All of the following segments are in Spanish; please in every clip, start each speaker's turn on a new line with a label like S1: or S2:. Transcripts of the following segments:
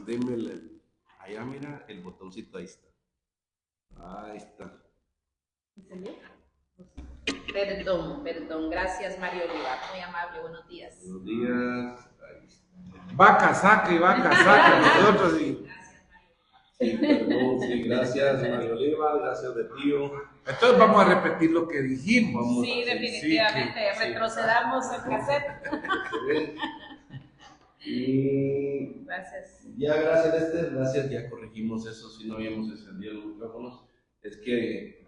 S1: deme allá, mira, el botoncito, ahí está. Ahí está.
S2: Perdón. Gracias, Mario Oliva. Muy amable, buenos días.
S1: Buenos días. Ahí está.
S3: Vaca saca, nosotros sí.
S1: Sí, perdón, sí, gracias, Mario Oliva, gracias de tío.
S3: Entonces vamos a repetir lo que dijimos.
S2: Sí, definitivamente. Retrocedamos el cassette.
S1: Y
S2: Gracias.
S1: ya gracias, ya corregimos eso, si no habíamos encendido los micrófonos. Es que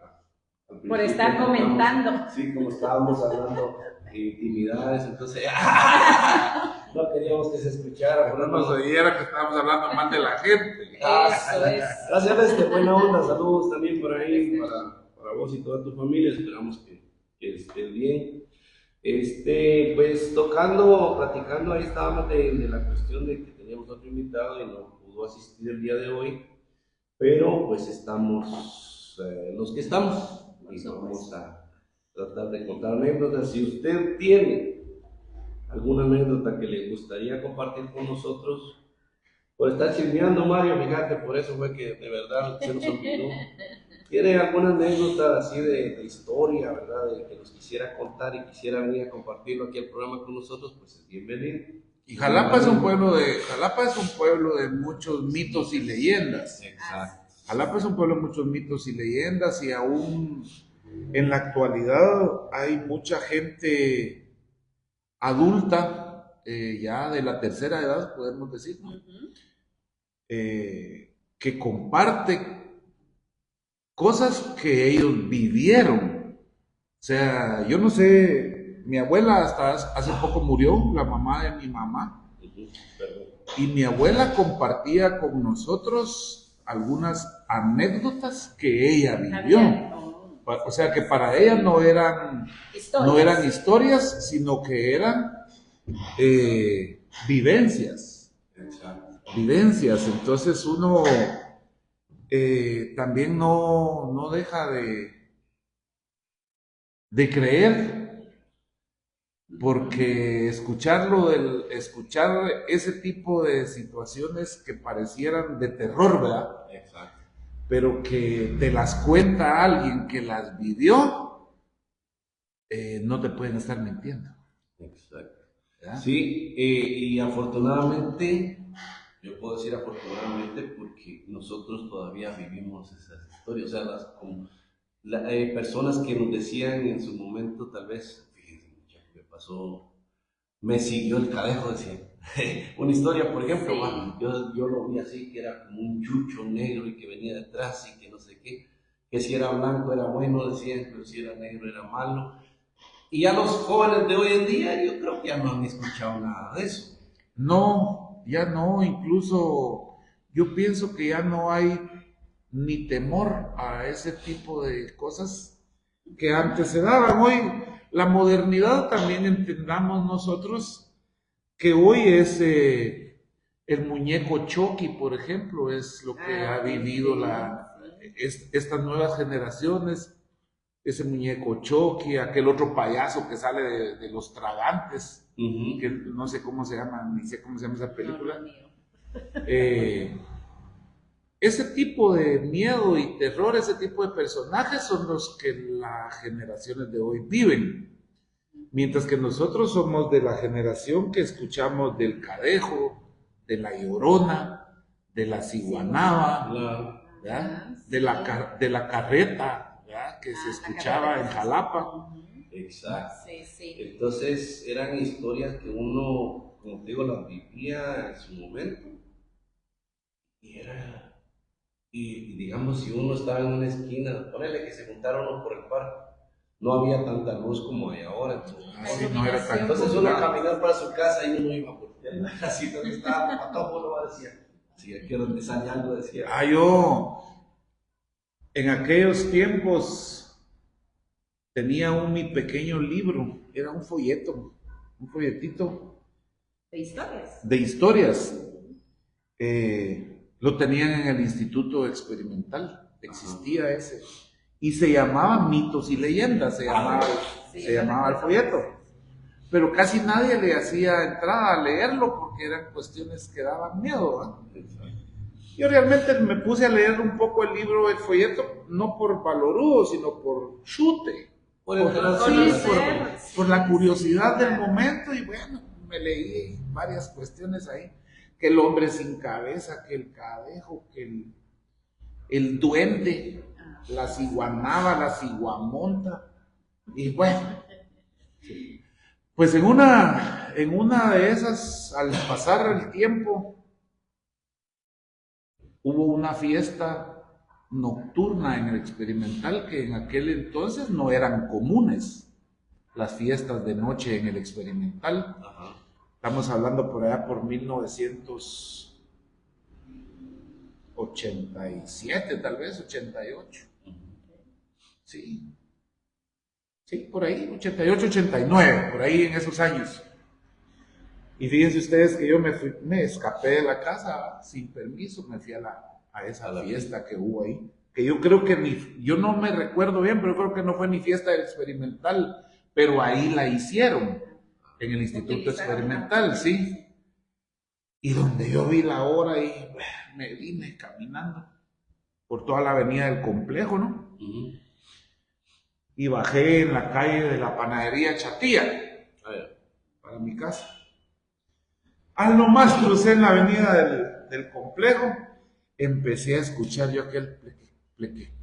S2: por estar comentando.
S1: Sí, como estábamos hablando de intimidades, entonces no queríamos que se escuchara.
S3: Pero nos oyera que estábamos hablando mal de la gente.
S2: Eso es.
S1: Gracias, buena onda, saludos también por ahí, para vos y toda tu familia, esperamos que estés bien. Pues platicando, ahí estábamos de la cuestión de que teníamos otro invitado y no pudo asistir el día de hoy, pero pues estamos los que estamos y vamos a tratar de contar anécdotas. Si usted tiene alguna anécdota que le gustaría compartir con nosotros, por estar chismeando, Mario, fíjate, por eso fue que de verdad se nos olvidó. ¿Tiene alguna anécdota así de historia, verdad, de que nos quisiera contar y quisiera venir a compartirlo aquí al programa con nosotros? Pues es bienvenido.
S3: Y Jalapa es un pueblo de muchos mitos y leyendas.
S1: Exacto.
S3: Jalapa es un pueblo de muchos mitos y leyendas, y aún en la actualidad hay mucha gente adulta, ya de la tercera edad, podemos decir, ¿no? Que comparte cosas que ellos vivieron. O sea, yo no sé, mi abuela hasta hace poco murió, la mamá de mi mamá, y mi abuela compartía con nosotros algunas anécdotas que ella vivió. O sea, que para ella no eran historias, sino que eran vivencias. Vivencias. Entonces uno también no deja de creer, porque escuchar ese tipo de situaciones que parecieran de terror, ¿verdad?
S1: Exacto.
S3: Pero que te las cuenta alguien que las vivió, no te pueden estar mintiendo.
S1: Exacto.
S3: ¿Verdad?
S1: Sí, y afortunadamente, yo puedo decir afortunadamente porque nosotros todavía vivimos esas historias, o sea, personas que nos decían en su momento, tal vez, fíjense, muchacho, me pasó, me siguió el cadejo, decían. Una historia, por ejemplo, sí. yo lo vi así, que era como un chucho negro y que venía detrás y que no sé qué, que si era blanco era bueno, decían, pero si era negro era malo. Y ya los jóvenes de hoy en día, yo creo que ya no han escuchado nada de eso.
S3: No, ya no, incluso yo pienso que ya no hay ni temor a ese tipo de cosas que antes se daban. Hoy la modernidad, también entendamos nosotros que hoy es el muñeco Chucky, por ejemplo, es lo que ha vivido estas nuevas generaciones. Ese muñeco Chucky, aquel otro payaso que sale de los tragantes, que no sé cómo se llama, ni sé cómo se llama esa película. Ese tipo de miedo y terror, ese tipo de personajes son los que las generaciones de hoy viven. Mientras que nosotros somos de la generación que escuchamos del Cadejo, de la Llorona, de la Ciguanaba, de la Carreta, ¿verdad? Que se escuchaba en Jalapa.
S1: Exacto. Sí. Entonces eran historias que uno, como te digo, las vivía en su momento. Y digamos, si uno estaba en una esquina, ponele que se juntaron uno por el parque, no había tanta luz como hay ahora. Entonces uno caminaba para su casa y uno iba por así donde estaba, Patojo lo decía. Así aquí donde sale algo decía.
S3: Yo en aquellos tiempos tenía mi pequeño libro, era un folletito.
S2: ¿De historias?
S3: Lo tenían en el Instituto Experimental, existía ese, y se llamaba Mitos y Leyendas, se llamaba el folleto. pero casi nadie le hacía entrada a leerlo porque eran cuestiones que daban miedo, ¿eh? Yo realmente me puse a leer un poco el libro, el folleto, no por valorudo, sino por chute, por la curiosidad del momento, y bueno, me leí varias cuestiones ahí, que el hombre sin cabeza, que el cadejo, que el duende, la ciguanaba, la ciguamonta, y bueno, pues en una de esas, al pasar el tiempo, hubo una fiesta nocturna en el experimental que en aquel entonces no eran comunes las fiestas de noche en el experimental.
S1: Ajá.
S3: Estamos hablando por allá por 1987, tal vez 88. Sí. Sí, por ahí, 88, 89, por ahí en esos años. Y fíjense ustedes que yo me escapé de la casa sin permiso, me fui a esa fiesta que hubo ahí. Que yo creo que yo no me recuerdo bien, pero creo que no fue ni fiesta experimental, pero ahí la hicieron, en el Instituto Experimental, sí. Y donde yo vi la hora y me vine caminando por toda la avenida del complejo, ¿no?
S1: Uh-huh.
S3: Y bajé en la calle de la panadería Chatía, para mi casa. Al nomás crucé en la avenida del complejo, empecé a escuchar yo aquel pleque,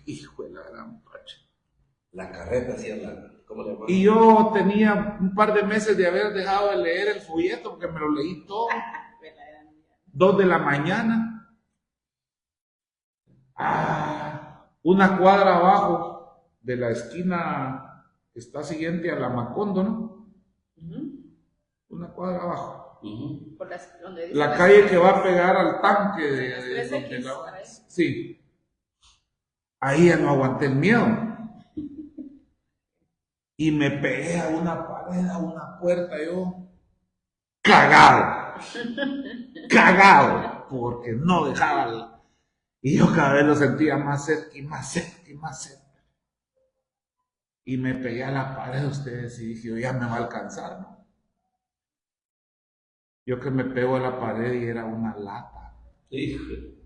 S3: hijo de la gran pacha.
S1: La carreta hacía ¿cómo le llaman?
S3: Y yo tenía un par de meses de haber dejado de leer el folleto, porque me lo leí todo. 2 de la mañana. Una cuadra abajo de la esquina que está siguiente a la Macondo, ¿no? Uh-huh. Una cuadra abajo.
S1: Uh-huh.
S2: Por
S3: la calle que va a pegar al tanque de sí. Ahí ya no aguanté el miedo. Y me pegué a una pared, a una puerta, yo cagado, porque no dejaba. Y yo cada vez lo sentía más cerca y más cerca y más cerca. Y me pegué a la pared de ustedes y dije, ya me va a alcanzar, ¿no? Yo que me pego a la pared y era una lata.
S1: Híjole.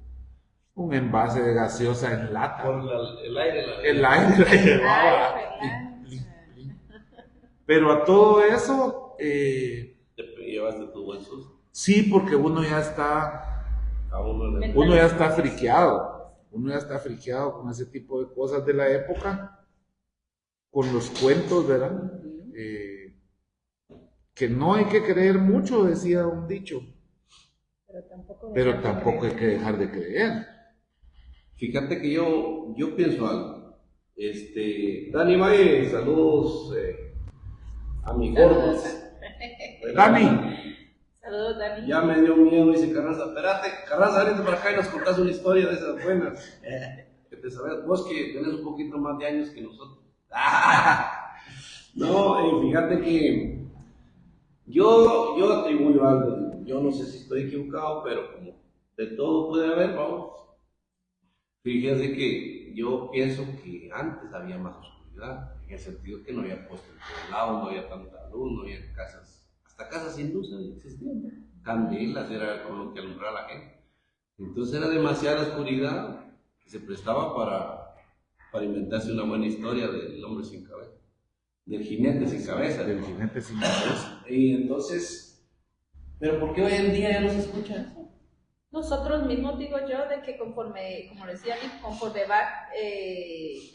S3: Un envase de gaseosa en lata.
S1: Por el aire
S3: la llevaba. Pero a todo eso...
S1: ¿Te llevaste tu buen susto?
S3: Sí, porque uno ya está friqueado. Uno ya está friqueado con ese tipo de cosas de la época. Con los cuentos, ¿verdad? Que no hay que creer mucho, decía un dicho. Pero tampoco hay que dejar de creer.
S1: Fíjate que yo pienso algo. Dani Valle, saludos a mi gordo.
S3: Dani.
S2: Saludos, Dani.
S1: Ya me dio miedo, dice Carranza. Espérate, Carranza, vente para acá y nos contás una historia de esas buenas. Que te sabes, vos que tenés un poquito más de años que nosotros. No, fíjate que yo atribuyo algo. Yo no sé si estoy equivocado, pero como de todo puede haber, vamos. Fíjense que yo pienso que antes había más oscuridad, en el sentido que no había puesto en todos lados, no había tanta luz, no había casas, hasta casas sin luz existían. Candelas era con lo que alumbraba la gente. Entonces era demasiada oscuridad que se prestaba para inventarse una buena historia del hombre sin cabeza, del jinete sin cabeza.
S3: Del jinete sin cabeza.
S1: Y entonces, ¿pero por qué hoy en día ya no se escucha eso?
S2: Nosotros mismos, digo yo, de que conforme, como decía Nick, conforme va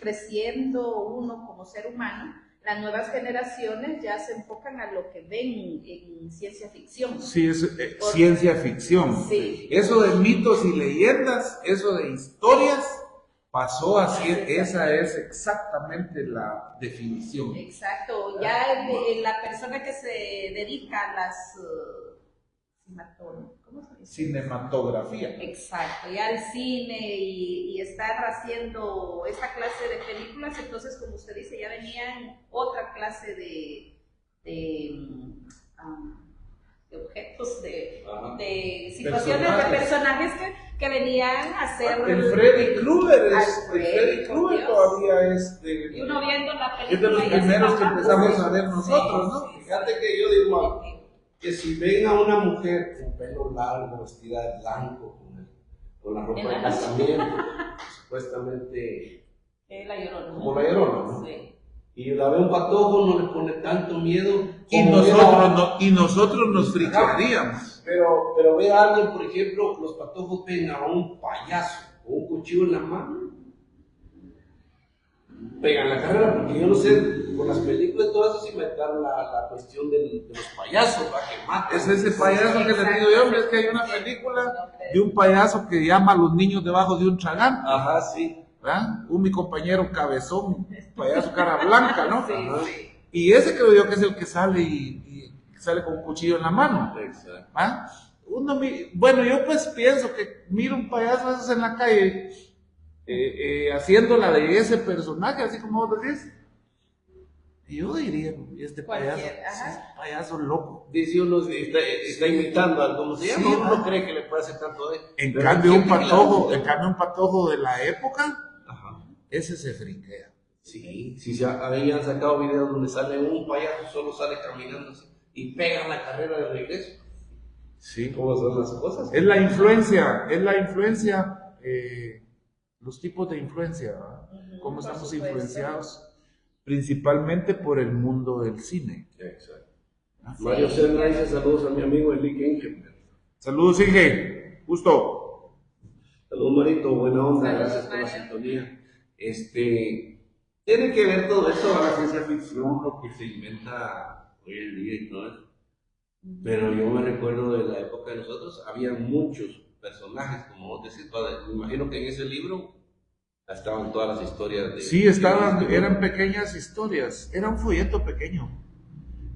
S2: creciendo uno como ser humano, las nuevas generaciones ya se enfocan a lo que ven en ciencia ficción.
S3: Sí, es ciencia ficción.
S2: Sí.
S3: Eso de mitos y leyendas, eso de historias, pasó a ser, esa es exactamente la definición.
S2: Exacto, ya la persona que se dedica a las ¿cómo se dice?
S3: Cinematografía.
S2: Exacto, ya el cine y estar haciendo esta clase de películas, entonces como usted dice, ya venían otra clase objetos,
S1: Ajá.
S2: de situaciones, de personajes que venían a hacer...
S3: El Freddy Krueger
S2: al
S3: el Freddy
S2: por
S3: Krueger
S2: Dios.
S3: todavía es
S2: Y uno viendo la película...
S3: es de los
S2: y así,
S3: primeros que
S2: papá,
S3: empezamos a ver nosotros, ¿no?
S2: Sí,
S1: Fíjate que yo digo que si ven a una mujer con pelo largo, vestida de blanco, con la ropa
S2: En
S1: de
S2: la noche.
S1: casamiento, supuestamente
S2: La Llorona.
S1: como la Llorona, ¿no?
S2: Sí.
S1: Y la ve un patojo, no le pone tanto miedo.
S3: Y
S1: como
S3: nosotros nos friquearíamos.
S1: Pero ve a alguien, por ejemplo, los patojos ven a un payaso con un cuchillo en la mano, pegan la carrera, porque yo no sé, por las películas y todo eso se inventaron la cuestión de los payasos, ¿va? Que matan.
S3: Es ese payaso que les digo yo, hombre, es que hay una película de un payaso que llama a los niños debajo de un chagán,
S1: Ajá, sí.
S3: ¿verdad? Mi compañero cabezón, payaso cara blanca, ¿no?
S2: Sí,
S1: Ajá.
S2: sí.
S3: Y ese creo yo que es el que sale y sale con un cuchillo en la mano.
S1: Exacto.
S3: ¿Ah? Bueno, yo pues pienso que miro un payaso de esos en la calle haciendo la de ese personaje, así como vos decís. Y yo diría, este payaso,
S2: Cualquier, ajá.
S3: sí, payaso loco.
S1: Dice uno, está imitando a cómo se llama,
S3: Sí,
S1: uno no
S3: ah.
S1: cree que le puede hacer tanto de.
S3: En
S1: Pero
S3: cambio,
S1: gente
S3: un patojo de la época,
S1: Ajá.
S3: ese se friquea.
S1: Sí, ahí han sacado videos donde sale un payaso, solo sale caminando así, y pegan la carrera de regreso.
S3: Sí.
S1: ¿Cómo son las cosas?
S3: Es la influencia, los tipos de influencia, ¿verdad?
S2: Ujú,
S3: Cómo
S2: por
S3: estamos
S2: supuesto.
S3: influenciados principalmente por el mundo del cine.
S1: Exacto.
S3: ¿Ah?
S1: Mario Serna dice saludos a mi amigo Enrique Engelberg.
S3: Saludos, Inge. Gusto.
S1: Saludos, Marito, buena onda,
S2: Saludos,
S1: gracias por la
S2: Mario.
S1: sintonía. Tiene que ver todo esto a la ciencia ficción, lo que se inventa hoy en día y todo eso. Pero yo me recuerdo de la época de nosotros, había muchos personajes, como vos decís, me imagino que en ese libro estaban todas las historias de...
S3: Sí, eran pequeñas historias. Era un folleto pequeño.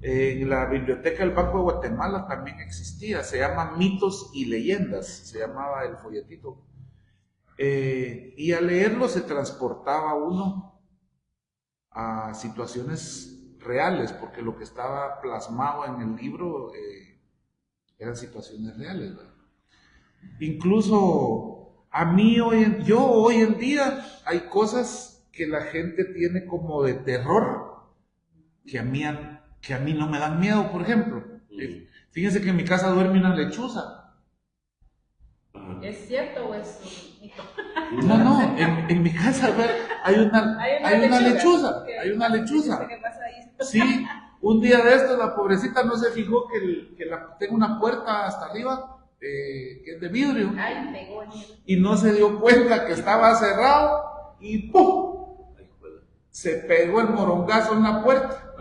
S3: En la biblioteca del Banco de Guatemala también existía. Se llama Mitos y Leyendas, se llamaba el folletito. Y al leerlo se transportaba uno a situaciones reales, porque lo que estaba plasmado en el libro eran situaciones reales, ¿verdad? Incluso a mí hoy en día hay cosas que la gente tiene como de terror que a mí no me dan miedo, por ejemplo. Fíjense que en mi casa duerme una lechuza.
S2: ¿Es cierto o es un mito?
S3: No, en mi casa hay una lechuza. Hay una lechuza.
S2: ¿Qué pasa ahí?
S3: Sí, un día de estos la pobrecita no se fijó que tengo una puerta hasta arriba que es de vidrio
S2: Ay, pegó en el...
S3: y no se dio cuenta que estaba cerrado y ¡pum! Se pegó el morongazo en la puerta,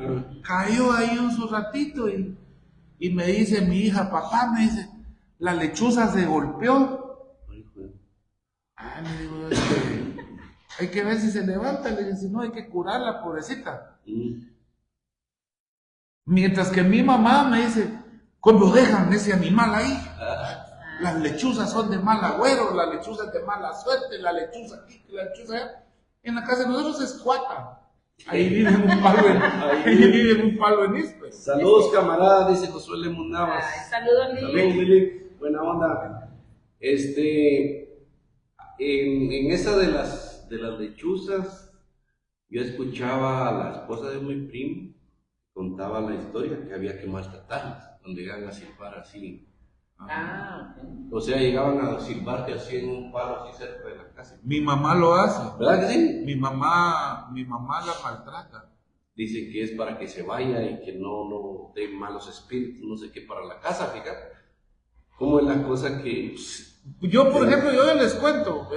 S3: cayó ahí un ratito y me dice mi hija, papá, me dice, la lechuza se golpeó. Le digo, hay que ver si se levanta, le dije, si no hay que curarla, pobrecita. Mientras que mi mamá me dice, ¿cómo dejan ese animal ahí? Las lechuzas son de mal agüero, la lechuza es de mala suerte, la lechuza aquí, la lechuza allá. En la casa de nosotros es cuata. Ahí vive un palo en Ispe.
S1: Saludos, camarada, dice Josué Lemon Navas.
S2: Saludos,
S1: Saludos,
S2: Lili.
S1: Lili. Buena onda. En esa de las lechuzas, yo escuchaba a la esposa de mi primo, contaba la historia que había que maltratarlas, donde llegan a silbar así. O sea, llegaban a silbarte así en un palo así cerca de la casa.
S3: Mi mamá lo hace.
S1: ¿Verdad que sí?
S3: Mi mamá la maltrata.
S1: Dicen que es para que se vaya y que no dé malos espíritus, no sé qué, para la casa, fíjate. ¿Cómo es la cosa que...?
S3: Yo, por ejemplo, yo les cuento,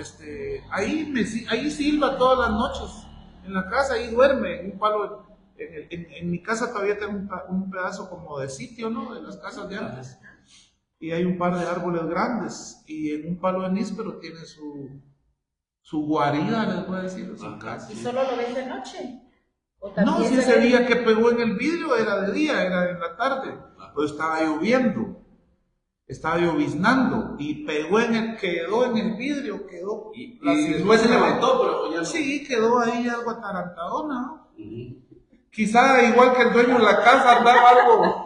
S3: ahí silba todas las noches. En la casa, ahí duerme, en un palo. En mi casa todavía tengo un pedazo como de sitio, ¿no? De las casas de antes. Y hay un par de árboles grandes. Y en un palo de níspero tiene su guarida, les voy a decir, su casa.
S2: ¿Y solo lo ves de noche?
S3: No, si ese día que pegó en el vidrio era de día, era en la tarde. Pero estaba lloviendo. Estaba lloviznando. Y quedó en el vidrio, quedó.
S1: Y después se levantó, pero ya no.
S3: Sí, quedó ahí algo atarantadona, ¿no? Quizá igual que el dueño de la casa andaba algo.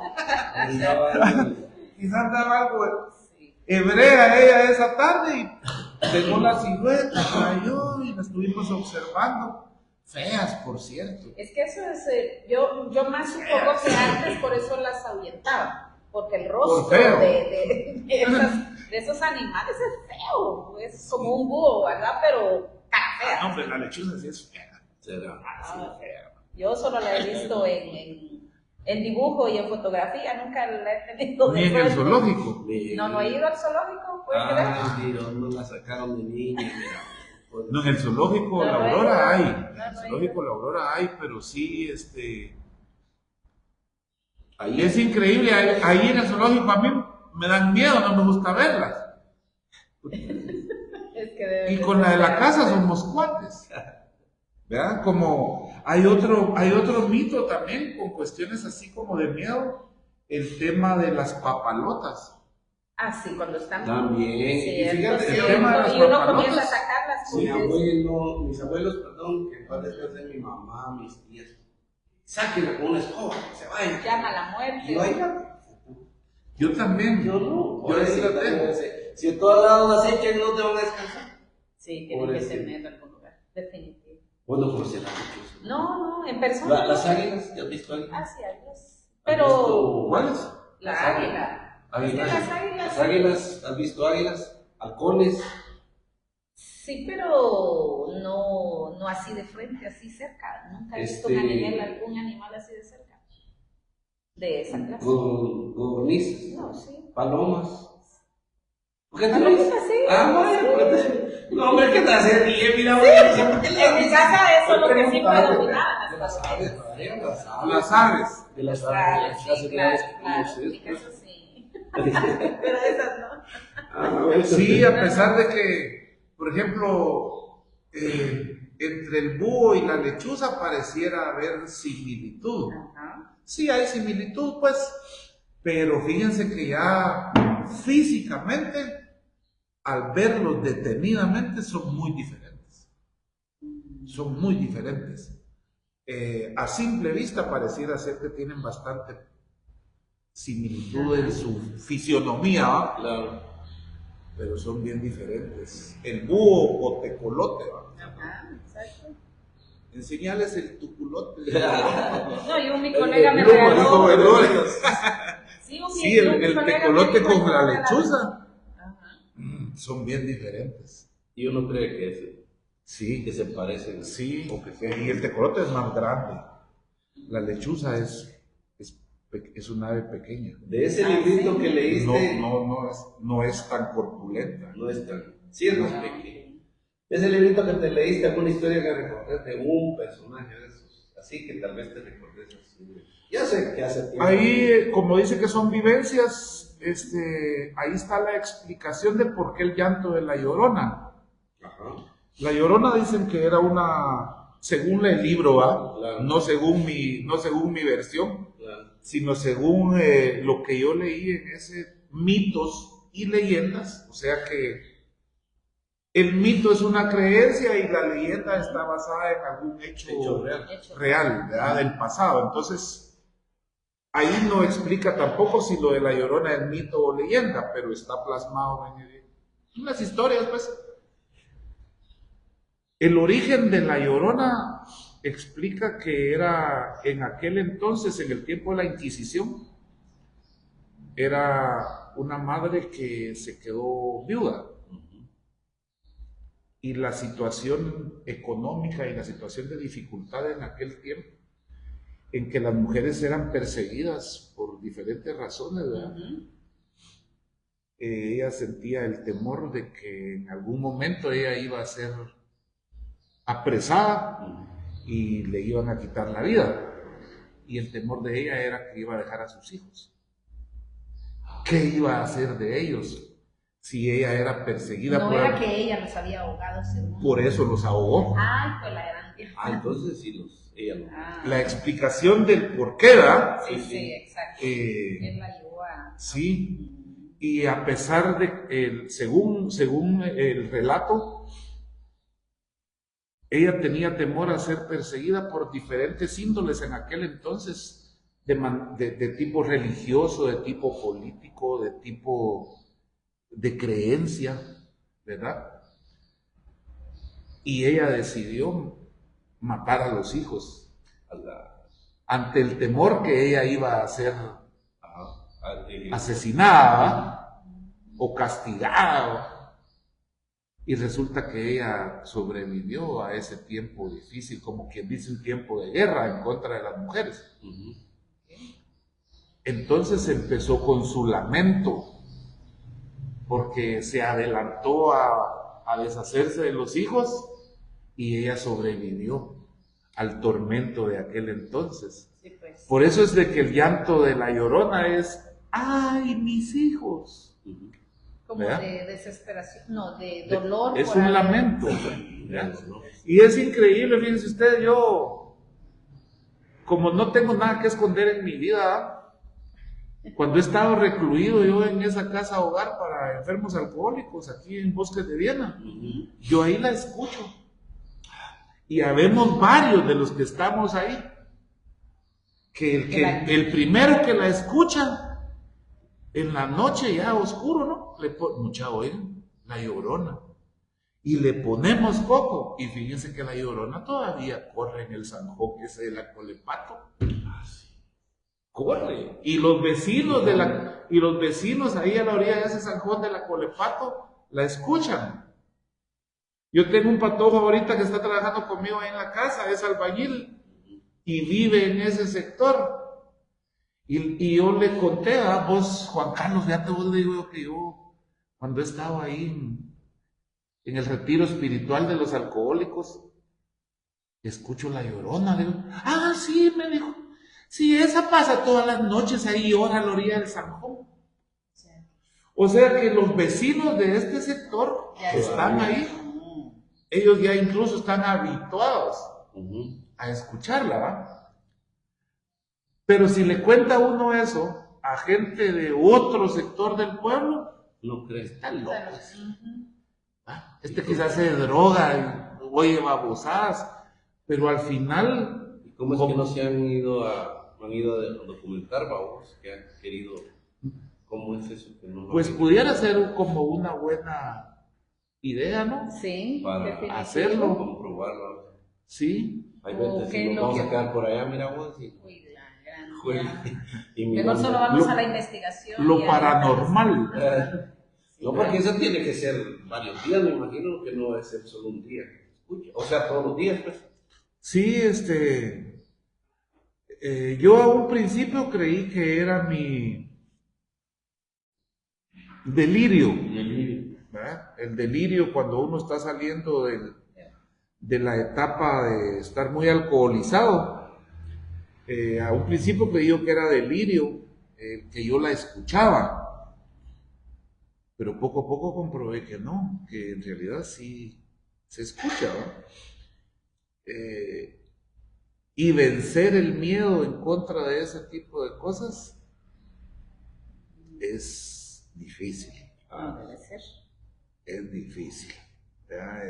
S3: quizás andaba algo
S2: Sí.
S3: hebrea ella esa tarde y pegó la silueta, cayó y la estuvimos observando. Feas, por cierto.
S2: Es que eso es, yo más supongo que antes por eso las ahuyentaba, porque el rostro
S3: Por feo.
S2: de esos animales es feo, es como un búho, ¿verdad? Pero cara fea.
S3: No, hombre, la lechuza sí es fea.
S1: Será.
S3: Fea.
S2: Yo solo la he visto en dibujo y en fotografía, nunca la he tenido
S3: Ni
S2: de
S3: en el
S2: frente.
S3: zoológico.
S2: No he ido al zoológico, ¿puedes creer?
S1: Ay, Dios, no la sacaron de niña, mira. Pues,
S3: No, en el zoológico La
S2: No, no
S3: Aurora
S2: he
S3: hay.
S2: ido.
S3: En
S2: No,
S3: el
S2: no he
S3: zoológico
S2: ido.
S3: La Aurora hay, pero sí,
S1: ahí
S3: es increíble. Ahí en el zoológico a mí me dan miedo, no me gusta verlas.
S2: Es que debe
S3: Y con la de la casa somos cuates. ¿Verdad? Como hay otro mito también con cuestiones así como de miedo, el tema de las papalotas.
S2: Ah, sí, cuando están...
S1: también. Y
S2: Cierto,
S1: fíjate,
S3: el
S2: cierto.
S3: tema de las
S2: Y uno
S3: papalotas.
S2: comienza a sacarlas
S1: mis abuelos, perdón, que para después mi mamá, mis tías, sáquenla con una escoba, que se vayan.
S2: llama a la muerte.
S1: Y vayan.
S3: Yo también.
S1: Yo no.
S3: Yo
S1: Ahí
S3: sí la tengo.
S1: Si a todos lados las echan, no te van a descansar.
S2: Sí, tiene que
S1: Pobrecito.
S2: tener algún lugar, definitivo.
S1: Bueno, por si la lechuza.
S2: No, en persona.
S1: Las águilas, ¿ya has visto águilas?
S2: Ah, sí, águilas.
S1: ¿Has
S2: Pero
S1: visto
S3: ¿Cuáles?
S2: las águilas. Es que las águilas.
S1: Las águilas, ¿has visto águilas? Halcones.
S2: Sí, pero no así de frente, así cerca. Nunca he visto algún animal así de cerca. De esa clase.
S1: Codornices.
S2: No, sí.
S1: Palomas. ¿Por qué te
S2: Palomas,
S1: ves?
S2: sí.
S1: Ah, vaya, pues. No, hombre, ¿qué te hace bien? Mira,
S2: En mi casa eso es lo que sí predominaba.
S1: Las aves,
S3: Las aves.
S1: de las
S2: Claro,
S1: aves,
S2: sí, claro,
S1: que
S2: claro. En
S1: conoces,
S2: mi
S1: pues.
S2: casa sí. Pero esas no.
S3: Sí, a pesar de que, por ejemplo, entre el búho y la lechuza pareciera haber similitud.
S2: Ajá.
S3: Sí, hay similitud, pues, pero fíjense que ya físicamente, al verlos detenidamente, son muy diferentes. Son muy diferentes. A simple vista pareciera ser que tienen bastante similitud en su fisionomía, ¿va?
S1: Claro.
S3: Pero son bien diferentes. El búho o tecolote, ¿va?
S2: Ajá, exacto.
S3: Enseñales el tuculote.
S2: No, yo mi colega me
S1: Dijo
S2: regaló.
S1: Valores.
S2: Sí,
S3: el
S2: colega
S3: tecolote
S2: me
S3: con
S2: dijo,
S3: la
S2: "No,
S3: lechuza
S2: Ajá.
S3: son bien diferentes.
S1: Y uno cree que
S3: Sí,
S1: se parecen.
S3: sí.
S1: O que sean.
S3: Y el tecolote es más grande. La lechuza es un ave pequeña.
S1: De ese librito que leíste,
S3: No es tan corpulenta.
S1: no es tan. Sí, es más pequeño. De ese librito que te leíste, alguna historia que recordes de un personaje de esos. Así que tal vez te recordes así. Ya sé que hace tiempo.
S3: Ahí, como dice que son vivencias, ahí está la explicación de por qué el llanto de la Llorona.
S1: Ajá.
S3: La Llorona dicen que era según el libro, ¿va?
S1: Claro.
S3: No según mi versión,
S1: Claro.
S3: sino según lo que yo leí en ese mitos y leyendas. O sea que el mito es una creencia y la leyenda está basada en algún hecho real, ¿verdad? Del pasado. Entonces, ahí no explica tampoco si lo de la Llorona es mito o leyenda, pero está plasmado en las historias, pues. El origen de la Llorona explica que era en aquel entonces, en el tiempo de la Inquisición, era una madre que se quedó viuda. Y la situación económica y la situación de dificultad en aquel tiempo, en que las mujeres eran perseguidas por diferentes razones, ¿verdad? Ella sentía el temor de que en algún momento ella iba a ser apresada y le iban a quitar la vida. Y el temor de ella era que iba a dejar a sus hijos. ¿Qué iba a hacer de ellos si ella era perseguida?
S2: No era que ella los había ahogado, según.
S3: Por eso los ahogó.
S2: Ay, pues la gran.
S1: Entonces sí, ella no.
S3: La explicación del por qué, ¿verdad?
S2: Sí, exacto. Él la llevó a.
S3: Sí. Y a pesar de, según el relato, ella tenía temor a ser perseguida por diferentes índoles en aquel entonces. de tipo religioso, de tipo político, de tipo de creencia, ¿verdad? Y ella decidió matar a los hijos ante el temor que ella iba a ser asesinada o castigada. Y resulta que ella sobrevivió a ese tiempo difícil, como quien dice un tiempo de guerra en contra de las mujeres. Entonces empezó con su lamento, porque se adelantó a deshacerse de los hijos y ella sobrevivió al tormento de aquel entonces.
S2: Sí, pues.
S3: Por eso es de que el llanto de la Llorona es, ¡ay, mis hijos!
S2: Como
S3: ¿verdad?
S2: de desesperación, no, de dolor.
S3: Es
S2: por
S3: un
S2: haber-
S3: lamento. ¿verdad? Y es increíble, fíjense ustedes, yo, como no tengo nada que esconder en mi vida, cuando he estado recluido yo en esa casa hogar para enfermos alcohólicos aquí en Bosques de Viena, yo ahí la escucho. Y habemos varios de los que estamos ahí, que el primero que la escucha, en la noche ya oscuro, ¿no? Le pone, mucha, oigan, la Llorona. Y le ponemos coco. Y fíjense que la Llorona todavía corre en el zanjón ese de la Colepato. Corre. Y los vecinos ahí a la orilla de ese zanjón de la Colepato la escuchan. Yo tengo un patojo ahorita que está trabajando conmigo ahí en la casa, es albañil y vive en ese sector. Y yo le conté a vos, Juan Carlos, fíjate, vos le digo que yo, cuando he estado ahí en el retiro espiritual de los alcohólicos, escucho la Llorona. Le digo, ah, sí, me dijo, sí, esa pasa todas las noches ahí, llora a la orilla del zanjón. O sea que los vecinos de este sector que están ahí, ellos ya incluso están habituados a escucharla, ¿va? Pero si le cuenta uno eso a gente de otro sector del pueblo,
S1: no crees.
S3: está loco. ¿Va? Este quizás se droga y oye babosadas, pero al final...
S1: ¿Y cómo es que no se han ido a documentar, babos, que han querido? ¿Cómo es eso? Que no
S3: pues pudiera ser como una buena idea, ¿no?
S2: Sí,
S1: para
S2: definitivo.
S3: hacerlo.
S1: comprobarlo.
S3: Sí.
S1: Hay
S2: O
S1: veces
S2: que
S1: que nos
S2: lo
S1: vamos
S2: que-
S1: a quedar por allá, mira vos, y
S2: Uy, la gran-
S1: juegue. Y
S2: Mejor
S1: mirando.
S2: solo vamos
S3: Lo-
S2: a la investigación.
S3: Lo
S2: y a-
S3: paranormal.
S1: No, porque eso tiene que ser varios días, me imagino que no debe ser solo un día. Escucha, o sea, todos los días, pues.
S3: Sí, yo a un principio creí que era mi delirio, ¿verdad? El delirio cuando uno está saliendo de la etapa de estar muy alcoholizado. A un principio creí yo que era delirio, que yo la escuchaba, pero poco a poco comprobé que no, que en realidad sí se escucha, ¿verdad? Y vencer el miedo en contra de ese tipo de cosas es difícil.
S2: No debe ser.
S3: Es difícil. ¿Verdad?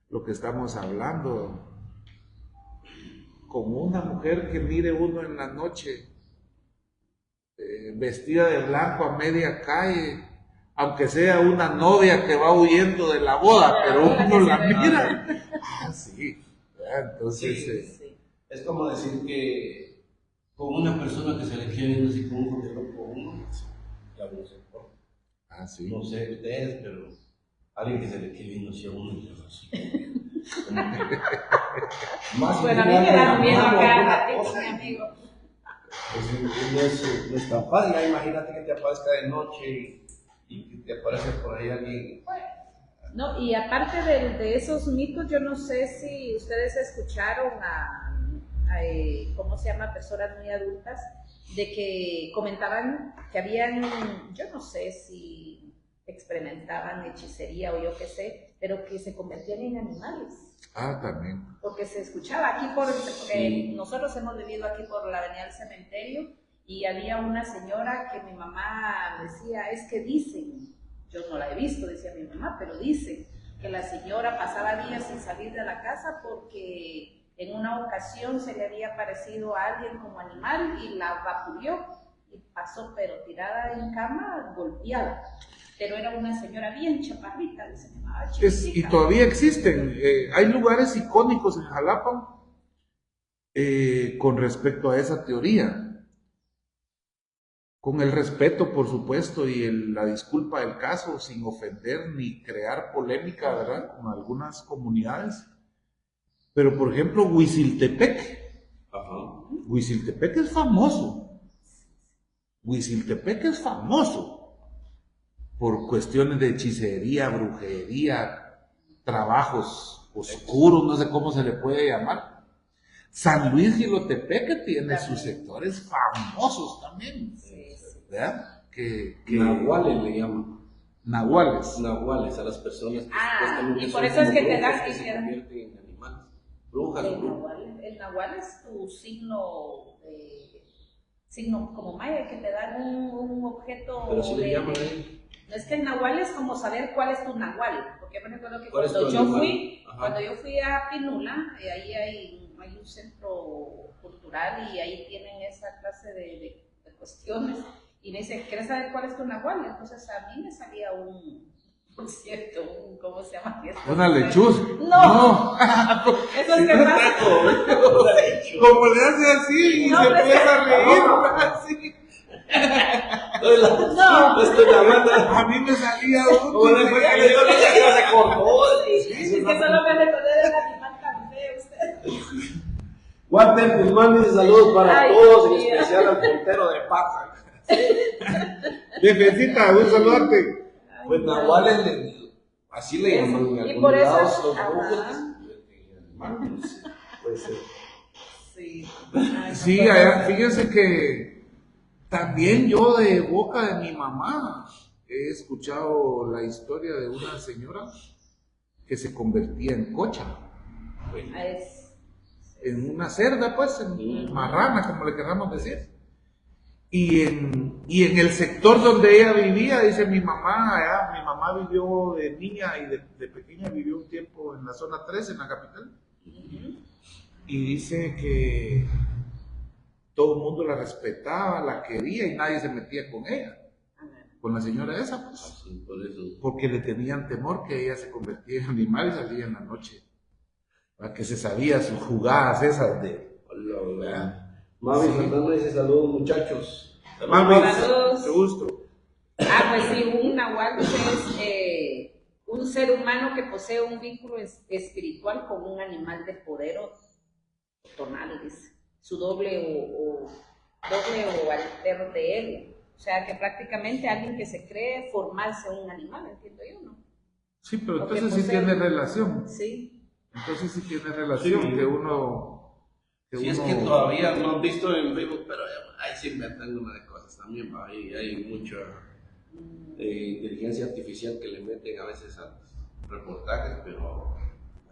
S3: Lo que estamos hablando, como una mujer que mire uno en la noche vestida de blanco a media calle, aunque sea una novia que va huyendo de la boda, pero uno la mira. Ah, sí. ¿Verdad? Entonces,
S1: Sí. Es como decir que con una persona que se le quede viendo así como un de loco uno, ya no sé por
S3: sí.
S1: no sé ustedes, pero alguien que se le quede viendo así a uno y así. Como que- Más
S2: Bueno, a mí
S1: que
S2: me da miedo
S1: algo,
S2: acá,
S1: alguna
S2: ratito,
S1: cosa.
S2: mi amigo.
S1: Pues no es tan fácil. Ya imagínate que te aparezca de noche y que te aparece por ahí alguien.
S2: No, y aparte de esos mitos, yo no sé si ustedes escucharon ¿cómo se llama? Personas muy adultas, de que comentaban que habían, yo no sé si experimentaban hechicería o yo qué sé, pero que se convertían en animales.
S3: Ah, también.
S2: Porque se escuchaba aquí porque nosotros hemos vivido aquí por la avenida del cementerio y había una señora que mi mamá decía, es que dicen, yo no la he visto, decía mi mamá, pero dicen que la señora pasaba días sin salir de la casa porque en una ocasión se le había aparecido a alguien como animal y la vapuleó y pasó, pero tirada en cama, golpeada. Pero era una señora bien chaparrita, se llamaba
S3: Y
S2: Chiquitita.
S3: todavía existen, hay lugares icónicos en Jalapa con respecto a esa teoría. Con el respeto, por supuesto, y la disculpa del caso, sin ofender ni crear polémica, ¿verdad?, con algunas comunidades. Pero, por ejemplo, Huiziltepec.
S1: Ajá.
S3: Huiziltepec es famoso. Huiziltepec es famoso por cuestiones de hechicería, brujería, trabajos oscuros, no sé cómo se le puede llamar. San Luis Jilotepeque tiene sus sectores famosos también, ¿verdad?
S1: Nahuales le llaman.
S3: Nahuales.
S1: Nahuales a las personas que
S2: y por
S1: son
S2: eso es
S1: como
S2: que te
S1: brujas,
S2: dan
S1: que se convierten en animales. Brujas,
S2: el nahual es tu signo como maya, que te dan un objeto.
S1: Pero si le llaman ahí.
S2: No, es que el nahual es como saber cuál es tu nahual, porque me recuerdo que cuando yo fui a Pinula, ahí hay un centro cultural y ahí tienen esa clase de cuestiones, y me dice, ¿quieres saber cuál es tu nahual? Entonces a mí me salía por cierto, ¿cómo se llama esto?
S3: Una lechuza.
S2: No. Eso es que pasa.
S3: Como le hace así y
S2: No,
S3: se
S2: pero
S3: empieza a reír, así.
S2: No.
S1: Estoy llamando.
S3: A mí me salía uno.
S1: ¿Cómo le fue que le dio la que se cortó?
S2: Sí, es que solo me recordé del animal tan feo usted.
S1: Walter Guzmán dice saludos para
S2: Ay,
S1: todos, en
S2: Dios.
S1: especial al portero de paja.
S3: Jefecita, un saludarte.
S1: Pues nahuales, así le llaman en
S2: y por
S1: algunos
S2: eso
S1: lados los
S2: ajá.
S1: brujos que se convierten en animales. Puede ser.
S2: Sí.
S3: Sí, fíjense que también yo de boca de mi mamá he escuchado la historia de una señora que se convertía en cocha, en una cerda, pues, en marrana, como le queramos decir. Y en el sector donde ella vivía, dice mi mamá vivió de niña y de pequeña vivió un tiempo en la zona 3, en la capital. Y dice que todo el mundo la respetaba, la quería y nadie se metía con ella, con la señora esa, pues.
S1: Así, por eso.
S3: Porque le tenían temor que ella se convertía en animal y salía en la noche. Para que se sabía sus jugadas esas de...
S1: Hola. Mami Santana dice saludos muchachos.
S3: Mami,
S2: Saludos.
S3: qué gusto.
S2: Pues sí, un nahual es un ser humano que posee un vínculo espiritual con un animal de poder o tonal, dice. Su doble o alter de él. O sea, que prácticamente alguien que se cree formarse un animal, entiendo yo, ¿no?
S3: Sí, pero
S2: Porque
S3: entonces sí tiene relación.
S2: Sí.
S3: Entonces sí tiene relación,
S1: Sí.
S3: que uno...
S1: Es que todavía no han visto en Facebook, pero ahí se inventan una de cosas también. Ahí hay mucha inteligencia artificial que le meten a veces a los reportajes, pero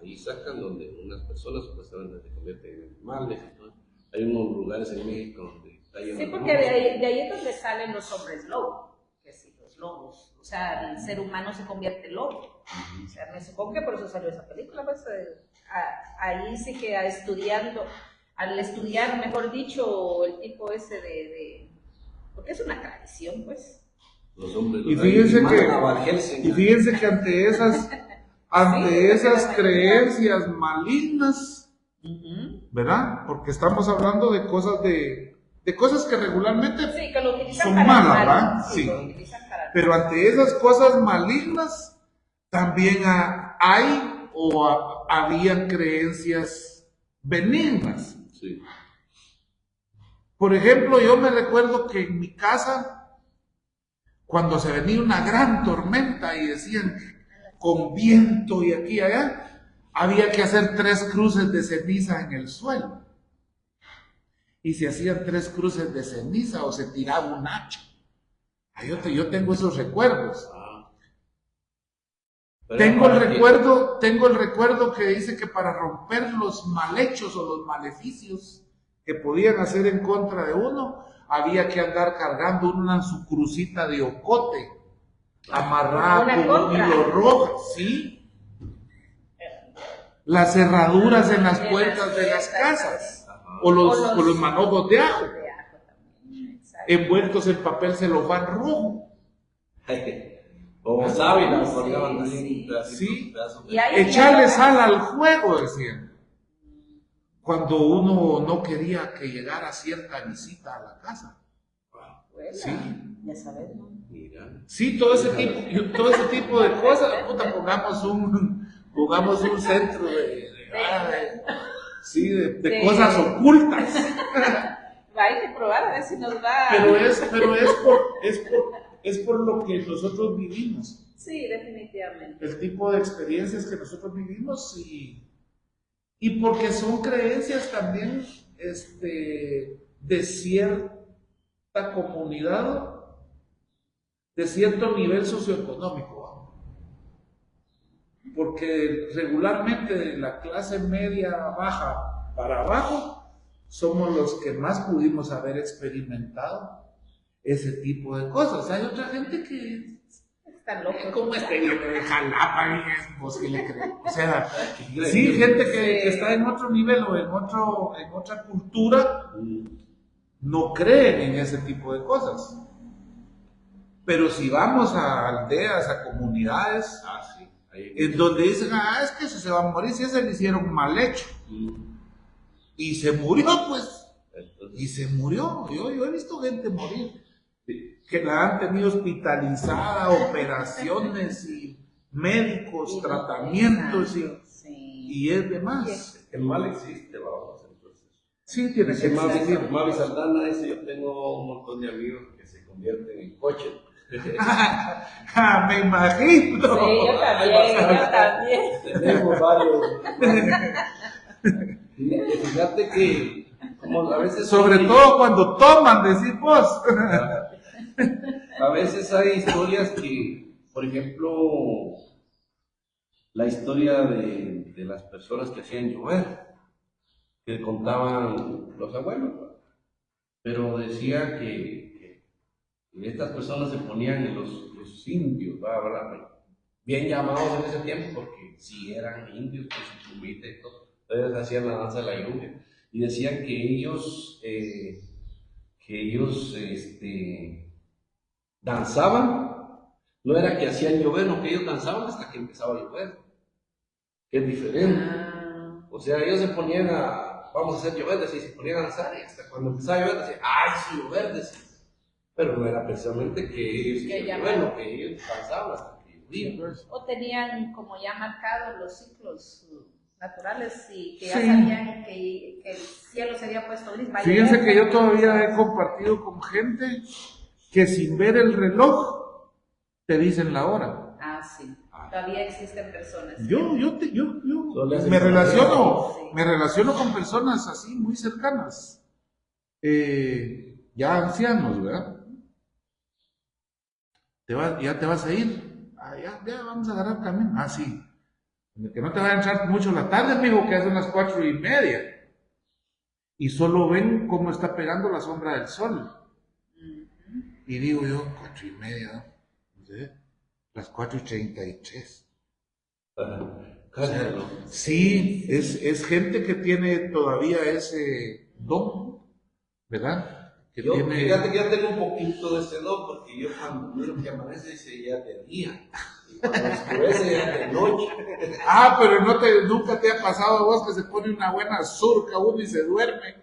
S1: ahí sacan donde unas personas supuestamente se convierten en animales. Entonces, hay unos lugares en México donde está lleno
S2: Sí,
S1: de
S2: porque
S1: lobos.
S2: de ahí es donde salen los hombres lobo, que sí, los lobos. O sea, el ser humano se convierte en lobo. O sea, me supongo que por eso salió esa película, pues ahí sí que al estudiar, mejor dicho, el tipo ese porque es una tradición, pues.
S1: Los hombres,
S3: Y fíjense
S1: que
S3: fíjense que ante esas creencias malignas, ¿verdad? Porque estamos hablando de cosas que regularmente
S2: Sí, que lo utilizan
S3: son
S2: para
S3: malas,
S2: el mal.
S3: ¿verdad?
S2: Sí,
S3: Sí.
S2: lo utilizan para el mal.
S3: Pero ante esas cosas malignas también hay o habían creencias benignas.
S1: Sí.
S3: Por ejemplo, yo me recuerdo que en mi casa, cuando se venía una gran tormenta y decían con viento y aquí y allá, había que hacer 3 cruces de ceniza en el suelo. Y se hacían 3 cruces de ceniza o se tiraba un hacha. Yo tengo esos recuerdos. Tengo el recuerdo que dice que para romper los mal hechos o los maleficios que podían hacer en contra de uno, había que andar cargando su crucita de ocote, amarrada con un hilo rojo, ¿sí? las cerraduras en las puertas de las casas, o los manojos de ajo, envueltos en papel celofán rojo.
S1: O sábila, colgaban
S3: también. Sí,
S1: sí.
S3: Echarle sal al fuego, decían. Cuando uno no quería que llegara cierta visita a la casa. Sí.
S2: Ya sabemos.
S3: Sí, todo ese tipo de cosas. Puta, pongamos un centro de cosas ocultas.
S2: Hay que probar a ver si nos va.
S3: Pero es por lo que nosotros vivimos.
S2: Sí, definitivamente.
S3: El tipo de experiencias que nosotros vivimos y porque son creencias también de cierta comunidad, de cierto nivel socioeconómico. Porque regularmente de la clase media baja para abajo somos los que más pudimos haber experimentado ese tipo de cosas. Hay otra gente que
S2: están locos.
S3: ¿Cómo viene de Jalapa? Pues que le cree. O sea, sí, gente que está en otro nivel o en otra cultura no creen en ese tipo de cosas. Pero si vamos a aldeas, a comunidades, en donde dicen, es que se va a morir, si ese le hicieron mal hecho. Y se murió, pues. Y se murió. Yo he visto gente morir, que la han tenido hospitalizada, operaciones y médicos, tratamientos y es demás.
S1: El mal existe, vamos, entonces.
S3: Sí, tiene que existir.
S1: Mavi Saldana dice, yo tengo un montón de amigos que se convierten en coches.
S3: Me imagino.
S2: Sí, yo también.
S1: Tenemos varios. Fíjate que, como a veces.
S3: Sobre todo cuando toman, decís vos.
S1: A veces hay historias que, por ejemplo, la historia de las personas que hacían llover, que contaban los abuelos, pero decía que estas personas se ponían en los indios, ¿verdad? Bien llamados en ese tiempo, porque si eran indios con su plumita y todo, entonces hacían la danza de la lluvia, y decían que ellos danzaban, no era que hacían llover, no, que ellos danzaban hasta que empezaba a llover, que es diferente. O sea, ellos se ponían vamos a hacer llover, decían, se ponían a danzar, y hasta cuando empezaba a llover, decían, ¡ay, sí, llover! Decían. Pero no era precisamente que ellos que ellos danzaban hasta que llovía.
S2: O tenían como ya marcados los ciclos naturales y que ya sabían que el cielo se había puesto gris.
S3: Fíjense que yo todavía he compartido con gente que sin ver el reloj te dicen la hora.
S2: Sí. Todavía existen personas.
S3: Yo me relaciono con personas así muy cercanas, ya ancianos, ¿verdad? Ya te vas a ir. Ya vamos a agarrar camino. Sí. Que no te va a entrar mucho la tarde, amigo, que hacen las 4:30. Y solo ven cómo está pegando la sombra del sol. Y digo yo, 4:30, ¿no? ¿Sí? Las 4:33. Sí, es gente que tiene todavía ese don, ¿verdad?
S1: Fíjate que ya tengo un poquito de ese don, porque yo cuando miro que amanece dice ya de día, y cuando oscurece ya de noche.
S3: Pero nunca te ha pasado a vos que se pone una buena surca uno y se duerme,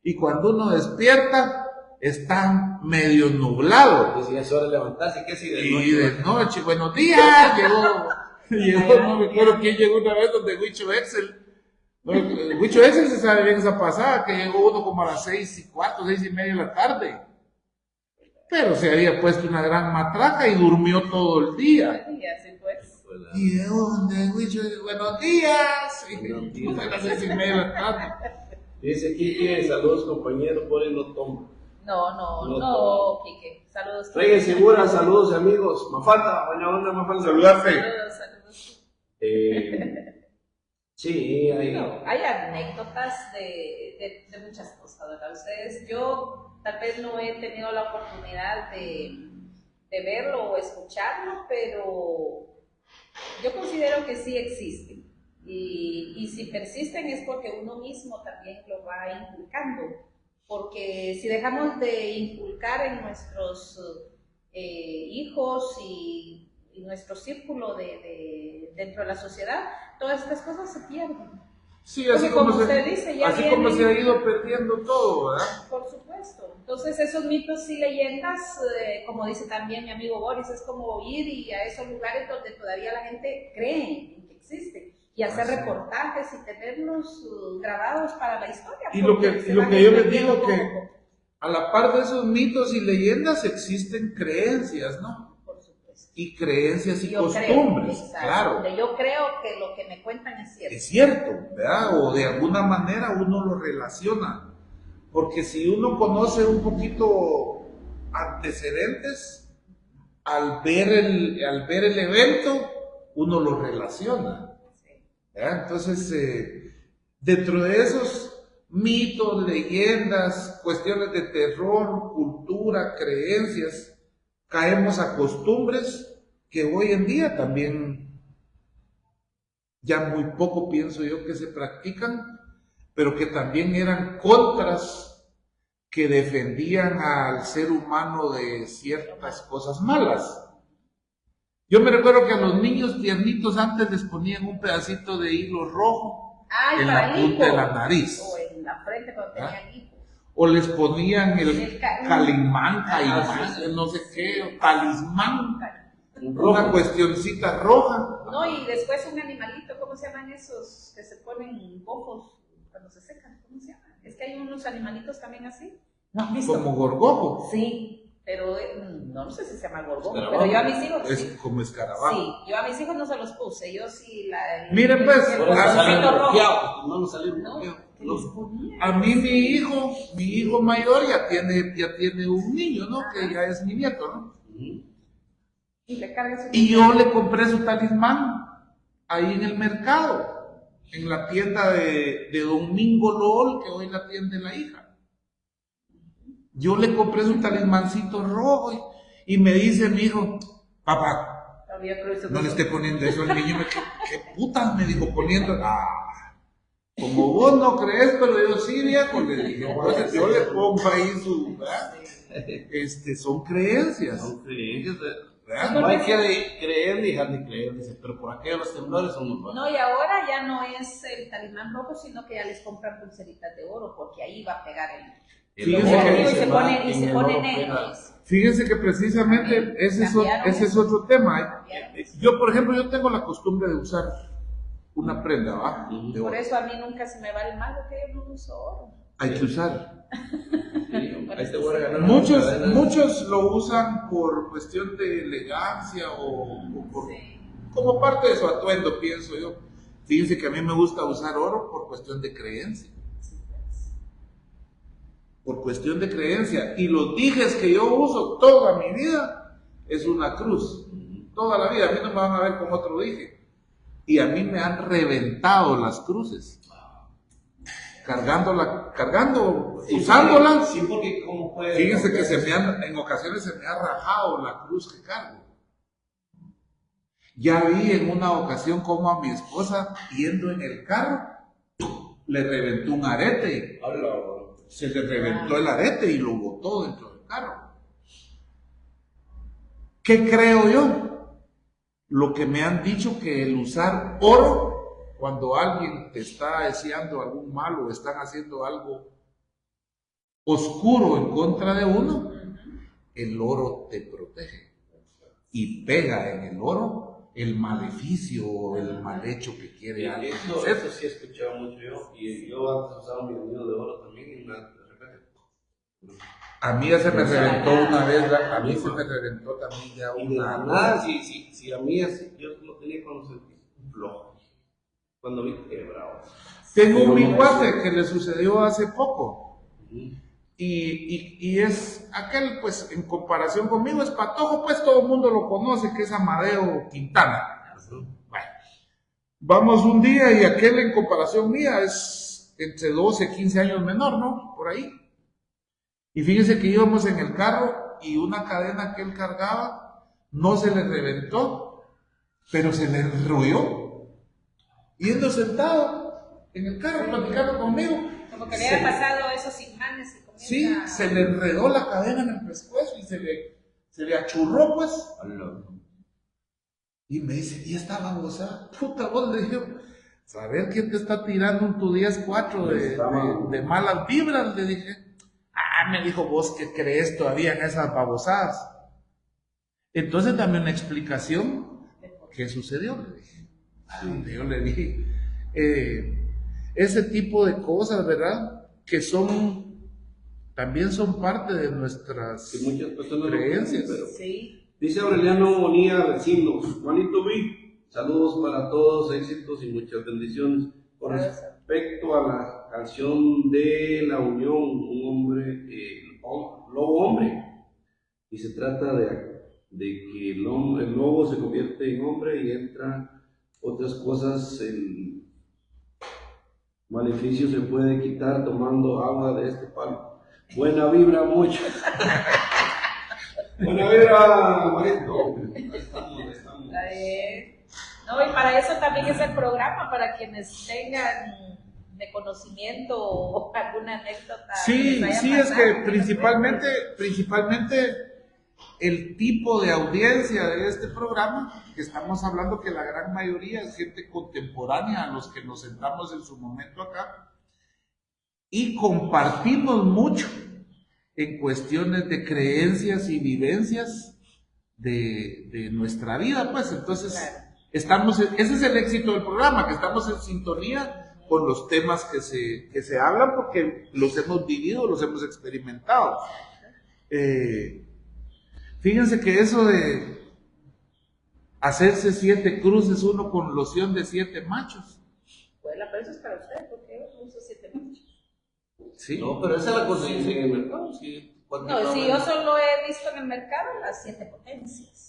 S3: y cuando uno despierta está medio nublado.
S1: Pues ya es hora de levantarse, ¿qué si de noche?
S3: Y de noche, buenos días, llegó, no me acuerdo quién llegó una vez donde Huicho Excel. Huicho Excel se sabe bien esa pasada, que llegó uno como a las 6:15, 6:30 de la tarde. Pero se había puesto una gran matraca y durmió todo el día. Y llegó donde Huicho, buenos días. A las 6:30 de la tarde.
S1: Dice Quique, saludos compañeros, por él no toma.
S2: No, Quique. Saludos.
S1: Reyes Segura, saludos amigos. Mafalda, buena onda, Mafalda.
S3: Saludarte.
S2: Saludos.
S1: Sí,
S2: hay anécdotas de muchas cosas, ¿verdad? Yo tal vez no he tenido la oportunidad de verlo o escucharlo, pero yo considero que sí existe. Y si persisten es porque uno mismo también lo va inculcando. Porque si dejamos de inculcar en nuestros hijos y nuestro círculo dentro de la sociedad, todas estas cosas se pierden.
S3: Sí, así como se dice, ya así como se ha ido perdiendo todo, ¿verdad?
S2: Por supuesto. Entonces esos mitos y leyendas, como dice también mi amigo Boris, es como ir y a esos lugares donde todavía la gente cree en que existe y hacer reportajes y tenerlos grabados para la historia.
S3: Y lo que yo les digo que a la par de esos mitos y leyendas existen creencias, ¿no? Y creencias y costumbres, claro.
S2: Donde yo creo que lo que me cuentan es cierto.
S3: Es cierto, ¿verdad? O de alguna manera uno lo relaciona. Porque si uno conoce un poquito antecedentes, al ver el evento, uno lo relaciona. ¿Verdad? Entonces, dentro de esos mitos, leyendas, cuestiones de terror, cultura, creencias, caemos a costumbres que hoy en día también ya muy poco pienso yo que se practican, pero que también eran contras que defendían al ser humano de ciertas cosas malas. Yo me recuerdo que a los niños tiernitos antes les ponían un pedacito de hilo rojo en la punta de la nariz.
S2: O en la frente cuando tenían hipo.
S3: O les ponían el calimán, no sé qué, talismán, una cuestioncita roja.
S2: No, y después un animalito, ¿cómo se llaman esos que se ponen bofos cuando se secan? ¿Cómo se llaman? Es que hay unos animalitos también así.
S3: ¿No has visto? Como gorgojo.
S2: Sí, pero no sé si se llama gorgojo, pero yo a mis hijos
S3: es
S2: sí.
S3: Como escarabajo.
S2: Sí, yo a mis hijos no se los puse, yo sí
S3: Miren pues,
S1: no nos salieron
S3: a mí mi hijo mayor ya tiene un niño, ¿no? Que ya es mi nieto, ¿no? Y yo le compré su talismán ahí en el mercado, en la tienda de Don Mingo Lol, que hoy la atiende la hija. Yo le compré su talismancito rojo y me dice mi hijo, papá, no le esté poniendo eso al niño. ¿Qué putas me dijo poniendo? Como vos no crees, pero yo sí, viejo, le dije, entonces yo le pongo ahí su, ¿verdad? Son creencias.
S1: Son creencias, ¿verdad? No hay que creer ni dejar de creer, dice, pero por aquellos los temblores son muy buenos.
S2: No, y ahora ya no es el talismán rojo, sino que ya les compran pulseritas de oro, porque ahí va a pegar el oro y se pone negro.
S3: Fíjense que precisamente ese es otro tema. Yo, por ejemplo, yo tengo la costumbre de usar una prenda, ¿va?
S2: Por eso a mí nunca se me va el mal, que yo no uso oro.
S3: Hay que usar.
S1: Sí,
S3: muchos lo usan por cuestión de elegancia o como parte de su atuendo, pienso yo. Fíjense que a mí me gusta usar oro por cuestión de creencia. Por cuestión de creencia. Y los dijes que yo uso toda mi vida es una cruz. Toda la vida. A mí no me van a ver con otro dije. Y a mí me han reventado las cruces. Usándolas.
S1: Sí, porque ¿cómo puede?
S3: Fíjense que en ocasiones se me ha rajado la cruz que cargo. Ya vi en una ocasión como a mi esposa, yendo en el carro, le reventó un arete. Se le reventó el arete y lo botó dentro del carro. ¿Qué creo yo? Lo que me han dicho, que el usar oro, cuando alguien te está deseando algún mal o están haciendo algo oscuro en contra de uno, el oro te protege y pega en el oro el maleficio o el mal hecho que quiere alguien hacer.
S1: Eso sí he escuchado mucho yo, y yo antes usaba mi anillo de oro también y de repente.
S3: A mí ya se me reventó una vez, a mí se me reventó también ya una.
S1: Nada, si a mí así, yo lo tenía cuando sentí flojo, cuando vi quebrado.
S3: Tengo un cuate que le sucedió hace poco. Y es aquel, pues, en comparación conmigo, es patojo, pues todo el mundo lo conoce, que es Amadeo Quintana. Bueno, vamos un día y aquel en comparación mía es entre 12, 15 años menor, ¿no? Por ahí. Y fíjense que íbamos en el carro y una cadena que él cargaba no se le reventó, pero se le enrolló. yendo sentado en el carro, platicando conmigo.
S2: Como que le había pasado esos imanes y comienza...
S3: Sí, se le enredó la cadena en el pescuezo y se le achurró, pues. Y me dice, ¿y esta babosa? Puta, vos le digo, ¿saber quién te está tirando un tu 10-4 de malas vibras? Le dije. Me dijo, ¿vos qué crees todavía en esas babosadas? Entonces dame una explicación. ¿Qué sucedió? Le dije. Yo le dije, ese tipo de cosas, ¿verdad? Que también son parte de nuestras creencias.
S1: Pero... Sí. Dice Aureliano Bonilla Recinos, Juanito Vi, saludos para todos, éxitos y muchas bendiciones. Con respecto a la canción de La Unión, un hombre, lobo hombre, y se trata de que el lobo se convierte en hombre y entra otras cosas, el maleficio se puede quitar tomando agua de este palo. Buena vibra, mucho. Buena vibra, Marito. Estamos.
S2: No, y para eso también es el programa, para quienes tengan de conocimiento o alguna anécdota.
S3: Sí, es que principalmente el tipo de audiencia de este programa, que estamos hablando que la gran mayoría es gente contemporánea a los que nos sentamos en su momento acá, y compartimos mucho en cuestiones de creencias y vivencias de nuestra vida, pues entonces ese es el éxito del programa, que estamos en sintonía con los temas que se hablan porque los hemos vivido, los hemos experimentado. Fíjense que eso de hacerse 7 cruces uno con loción de 7 machos.
S2: Bueno, pero eso es para usted, porque yo uso 7 machos.
S3: Sí.
S1: No, pero esa la conseguís en el mercado, sí.
S2: No, si yo solo he visto en el mercado las 7 potencias.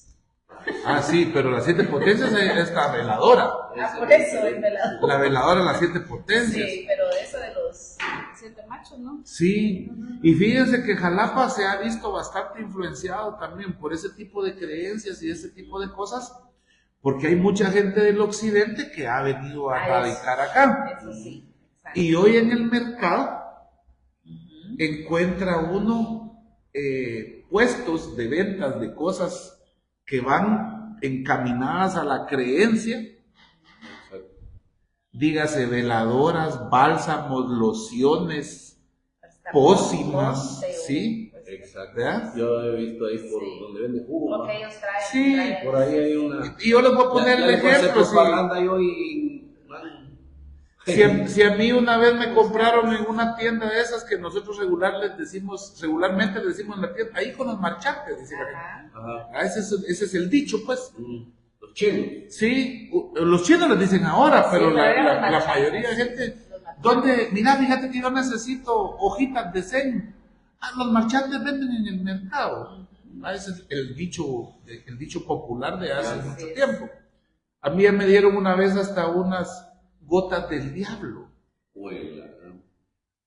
S3: Sí, pero las 7 potencias es la veladora.
S2: Por eso es veladora.
S3: La veladora, las 7 potencias.
S2: Sí, pero eso de los 7 machos, ¿no?
S3: Sí, y fíjense que Jalapa se ha visto bastante influenciado también por ese tipo de creencias y ese tipo de cosas, porque hay mucha gente del occidente que ha venido a radicar acá.
S2: Eso sí. Exacto.
S3: Y hoy en el mercado encuentra uno puestos de ventas de cosas que van encaminadas a la creencia, dígase veladoras, bálsamos, lociones, pócimas, ¿sí?
S1: Exacto.
S3: ¿Verdad?
S1: Yo he visto ahí por donde venden jugo.
S2: Lo que ellos traen.
S3: Sí,
S1: por ahí hay una.
S3: Y yo les voy a poner el ejemplo. Si a mí una vez me compraron en una tienda de esas que nosotros regularmente decimos en la tienda, ahí con los marchantes, dice la gente. Ese es el dicho, pues.
S1: Los chinos.
S3: Sí, los chinos les dicen ahora, pero la mayoría de gente, mira, fíjate que yo necesito hojitas de zen. Los marchantes venden en el mercado. Ese es el dicho popular de hace mucho tiempo. A mí ya me dieron una vez hasta unas gotas del diablo.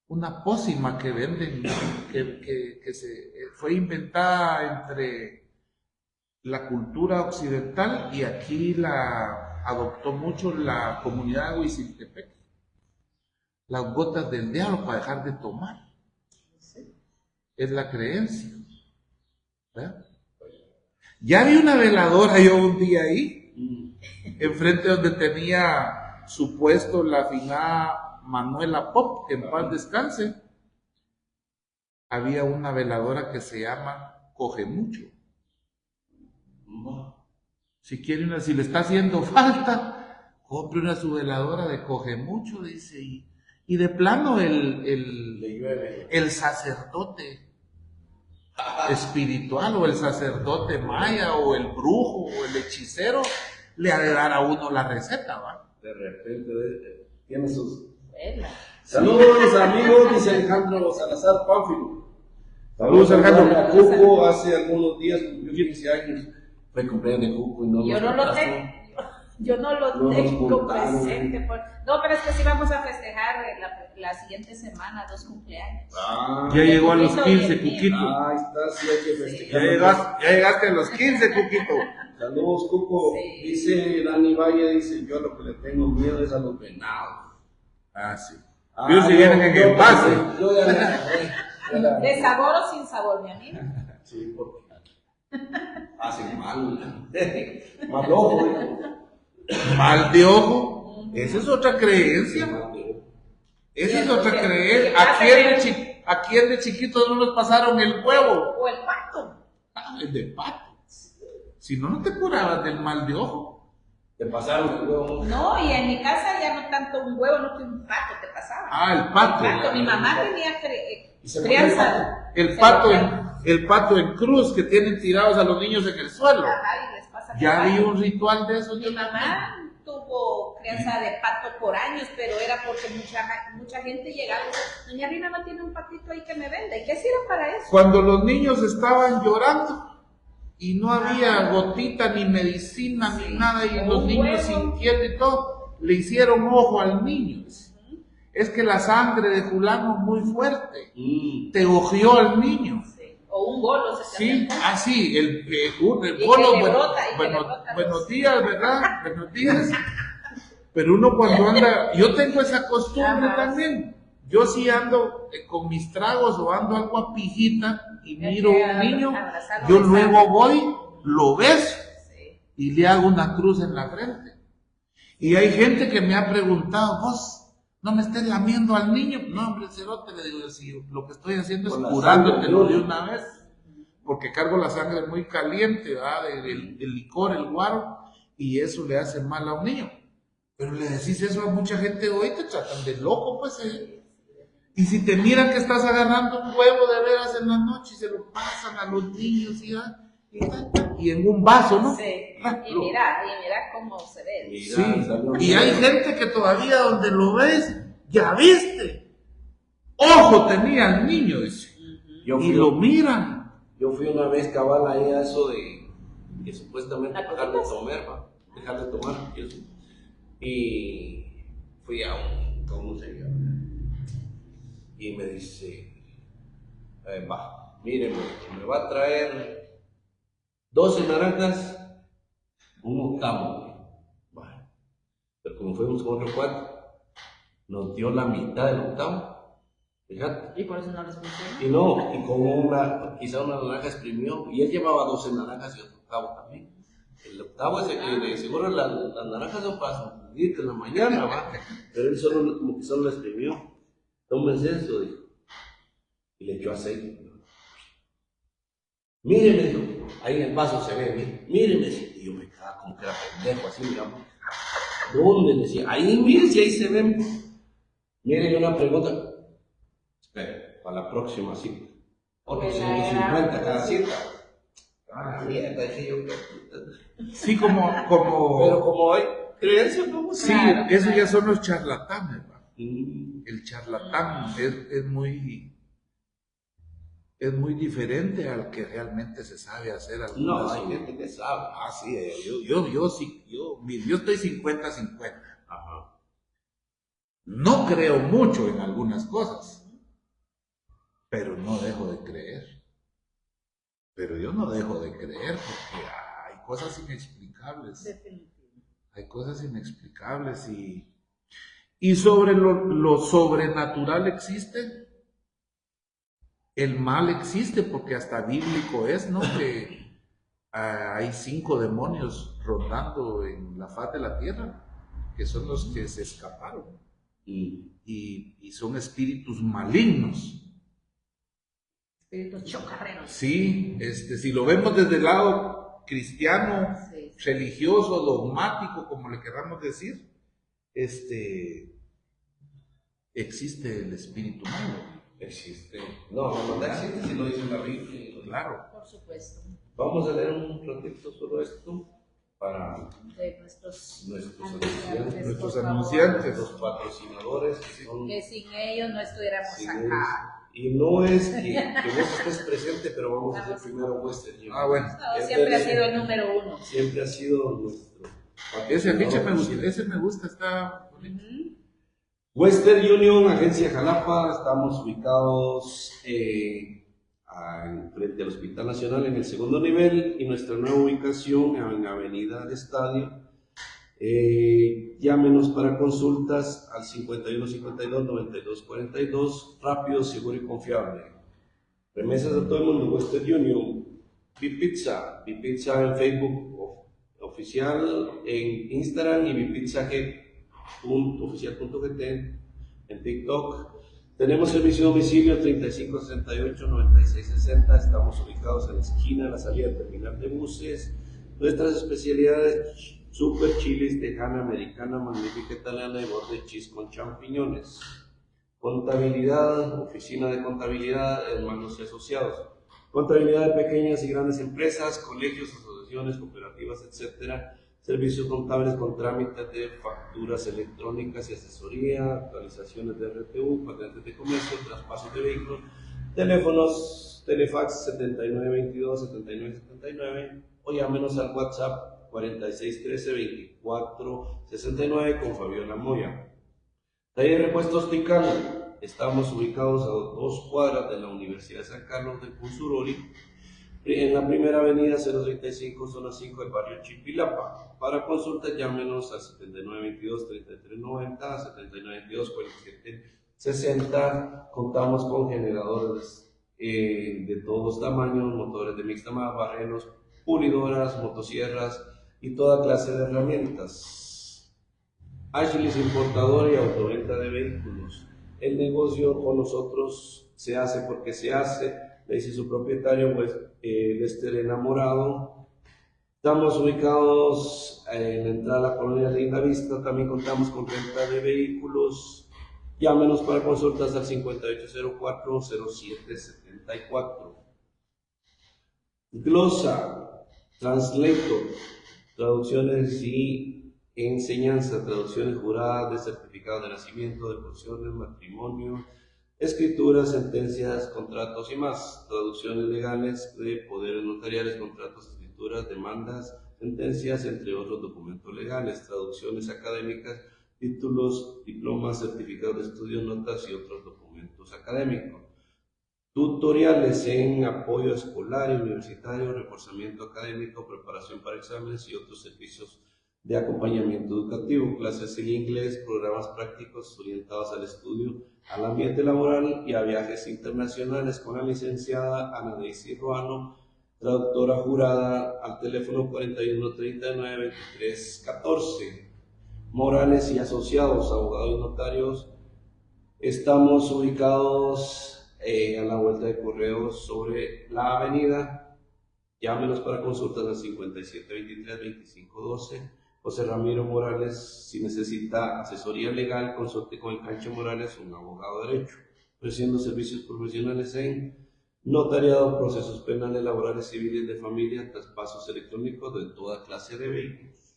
S3: Una pócima que venden, que fue inventada entre la cultura occidental y aquí la adoptó mucho la comunidad de Huiziltepec. Las gotas del diablo para dejar de tomar. Es la creencia. ¿Verdad? Ya vi una veladora yo un día ahí, enfrente donde tenía su puesto la afinada Manuela Pop, que en paz descanse. Había una veladora que se llama Coge Mucho. Si quiere si le está haciendo falta, compre una su veladora de Coge Mucho, dice, y de plano el sacerdote espiritual o el sacerdote maya o el brujo o el hechicero le ha de dar a uno la receta, ¿va?
S1: De repente tiene sus... Saludos amigos, dice Alejandro Salazar Pánfilo. Saludos Alejandro. Cuco hace algunos días cumplió 15 años. Fue cumpleaños de Cuco y no
S2: yo no lo tengo. Yo no lo
S1: No nos
S2: tengo
S1: juntaron.
S2: presente. No, pero es que sí vamos a festejar la siguiente semana 2 cumpleaños.
S3: Ya llegó a los
S2: Cuquito
S3: 15,
S2: y el mío.
S3: Cuquito.
S1: Ahí está, sí hay que festejar.
S3: Ya llegaste a los 15, Cuquito.
S1: Saludos, Cuco.
S2: Sí.
S1: Dice Dani Valle, dice, yo lo que le tengo miedo es a los venados.
S3: Ah, sí.
S1: Ah,
S3: Ellos se vienen en el base.
S1: Yo ya le agarré.
S2: ¿De sabor o sin sabor, mi amigo?
S1: Sí, porque hacen mal. Mal ojo,
S3: Mal de ojo. Esa es otra creencia. Esa es otra creencia. ¿A quién de chiquitos no nos pasaron el huevo?
S2: O el pato.
S3: Ah, el de pato. Si no, no te curabas del mal de ojo.
S1: Te pasaron el huevo.
S2: No, y en mi casa ya no tanto un huevo, no que un pato te pasaba.
S3: Ah, el pato.
S2: Mi mamá tenía
S1: ¿Y se
S2: crianza.
S3: El pato en cruz que tienen tirados a los niños en el suelo.
S2: Ajá, y les pasa
S3: Ya
S2: por
S3: vi
S2: años.
S3: un ritual de eso.
S2: Mi mamá tuvo crianza de pato por años, pero era porque mucha gente llegaba y decía, doña Rina no tiene un patito ahí que me venda. ¿Y qué sirve para eso?
S3: Cuando los niños estaban llorando y no había gotita ni medicina ni nada y
S2: O
S3: los
S2: un
S3: niños
S2: huevo.
S3: sintiendo y todo, le hicieron ojo al niño. Es que la sangre de fulano es muy fuerte. Te ojeó al niño.
S2: Sí. O un bolo.
S3: Sí, así, el bolo,
S2: que le brota, y que le brota
S3: buenos días, ¿verdad? Buenos días. Pero uno cuando anda, yo tengo esa costumbre
S2: Ajá.
S3: también. Yo sí ando con mis tragos o ando algo a pijita y miro a un niño,
S2: abrazarlo,
S3: yo
S2: besarlo.
S3: luego voy, lo beso
S2: Sí.
S3: y le hago una cruz en la frente. Y hay gente que me ha preguntado, vos, no me estés lamiendo al niño. No, hombre, cerote, le digo yo, sí, lo que estoy haciendo es
S1: Con la
S3: curándotelo
S1: sangre,
S3: de una vez. Porque cargo la sangre muy caliente, ¿verdad? El licor, el guaro, y eso le hace mal a un niño. Pero le decís eso a mucha gente hoy, te tratan de loco, pues. Y si te miran que estás agarrando un huevo de veras en la noche y se lo pasan a los niños y en un vaso, ¿no?
S2: Sí. Y mira cómo se ve.
S1: Mira,
S3: Sí,
S1: saludos.
S3: y hay gente que todavía donde lo ves, ya viste. Ojo tenía el niño, dice.
S1: Yo
S3: Y
S1: fui,
S3: lo miran.
S1: yo fui una vez cabal ahí a eso de que supuestamente
S2: ¿La
S1: dejar de
S2: cosita?
S1: tomar, ¿va? Dejar de tomar. Y eso. Y fui a un señor y me dice, va, mire, me va a traer 12 naranjas, un octavo. Va. Pero como fuimos con otro cuarto, nos dio la mitad del octavo. Fíjate.
S2: Y por eso no les funciona.
S1: Y no, y con quizá una naranja exprimió, y él llevaba 12 naranjas y otro octavo también. El octavo es el que de seguro las naranjas son para salir en la mañana, ¿va? Pero él como que solo la exprimió. Tómense eso, dijo. Y le echó aceite. Mire, me dijo, ahí en el vaso se ve, mire, y yo me quedaba como que era pendejo, así, digamos. ¿Dónde? Le decía, ahí, mire, si ahí se ven. Mire, yo una pregunta. Espera, para la próxima cita. Otros 150 cada cita. Ah, mierda, dije yo.
S3: Sí, como
S1: Pero como hay creencia, ¿cómo
S3: sí,
S2: Claro,
S3: eso
S2: claro.
S3: ya son los charlatanes, ¿va?
S1: Mm.
S3: El charlatán es muy diferente al que realmente se sabe hacer algunas
S1: No, hay
S3: cosas.
S1: gente que sabe.
S3: Ah, sí, yo sí, yo estoy 50-50.
S1: Ajá.
S3: No creo mucho en algunas cosas, pero no dejo de creer. Pero yo no dejo de creer porque hay cosas inexplicables.
S2: Definitivo.
S3: Hay cosas inexplicables y sobre lo sobrenatural existe, el mal existe porque hasta bíblico es, ¿no? Que hay 5 demonios rondando en la faz de la tierra, que son los que se escaparon y son espíritus malignos.
S2: Espíritus chocarreros.
S3: Sí, si lo vemos desde el lado cristiano,
S2: Sí.
S3: religioso, dogmático, como le queramos decir, existe el espíritu malo.
S1: Existe. No existe si lo dice la Biblia.
S3: Claro.
S2: Por supuesto.
S1: Vamos a leer un ratito solo esto para
S2: De nuestros
S1: nuestros
S2: anunciantes,
S3: Nuestros
S2: por favor.
S3: anunciantes.
S1: los patrocinadores que son
S2: Que sin ellos no estuviéramos
S1: sin
S2: acá.
S1: ellos. Y no es que vos estés presente, pero vamos a hacer primero Western Union.
S3: Ah, bueno.
S2: No, siempre ha sido el número 1.
S1: Siempre ha sido nuestro
S3: Ese afiche me gusta, está bonito.
S1: Western Union, Agencia Jalapa, estamos ubicados frente al Hospital Nacional en el segundo nivel, y nuestra nueva ubicación en Avenida del Estadio. Llámenos para consultas al 5152-9242, rápido, seguro y confiable. Remesas a todo el mundo, Western Union. Bipizza en Facebook oficial, en Instagram, y bipizza.oficial.gt en TikTok. Tenemos servicio de domicilio 3568-9660. Estamos ubicados en la esquina de la salida del terminal de buses. Nuestras especialidades: super chilis, tejana, americana, magnífica italiana y borde cheese con champiñones. Contabilidad, oficina de contabilidad, hermanos y asociados. Contabilidad de pequeñas y grandes empresas, colegios, asociaciones, cooperativas, etc. Servicios contables con trámites de facturas electrónicas y asesoría, actualizaciones de RTU, patentes de comercio, traspasos de vehículos, teléfonos, telefax 7922-7979, o llámenos al WhatsApp 4613-2469 con Fabiola Moya. Taller de repuestos Tical. Estamos ubicados a 2 cuadras de la Universidad de San Carlos de Puzurori, en la primera avenida 035, zona 5 del barrio Chipilapa. Para consultas, llámenos al 7922-3390, 7922-4760. Contamos con generadores de todos tamaños, motores de mixta más, barrenos, pulidoras, motosierras y toda clase de herramientas. Agilis, importador y autoventa de vehículos. El negocio con nosotros se hace porque se hace, le dice su propietario, pues Lester Enamorado. Estamos ubicados en la entrada a la colonia Linda Vista. También contamos con renta de vehículos. Llámenos para consultas al 5804-0774. Glosa, Translator, traducciones y enseñanza, traducciones juradas de certificado de nacimiento, de defunciones, matrimonio, escrituras, sentencias, contratos y más. Traducciones legales de poderes notariales, contratos, escrituras, demandas, sentencias, entre otros documentos legales. Traducciones académicas, títulos, diplomas, certificados de estudio, notas y otros documentos académicos. Tutoriales en apoyo escolar y universitario, reforzamiento académico, preparación para exámenes y otros servicios de acompañamiento educativo, clases en inglés, programas prácticos orientados al estudio, al ambiente laboral y a viajes internacionales, con la licenciada Ana Daisy Ruano, traductora jurada, al teléfono 4139-2314. Morales y asociados, abogados y notarios. Estamos ubicados a la vuelta de Correos sobre la avenida. Llámenos para consultas al 5723-2512. José Ramiro Morales, si necesita asesoría legal, consulte con el Cancho Morales, un abogado de derecho, ofreciendo servicios profesionales en notariado, procesos penales, laborales, civiles, de familia, traspasos electrónicos de toda clase de vehículos.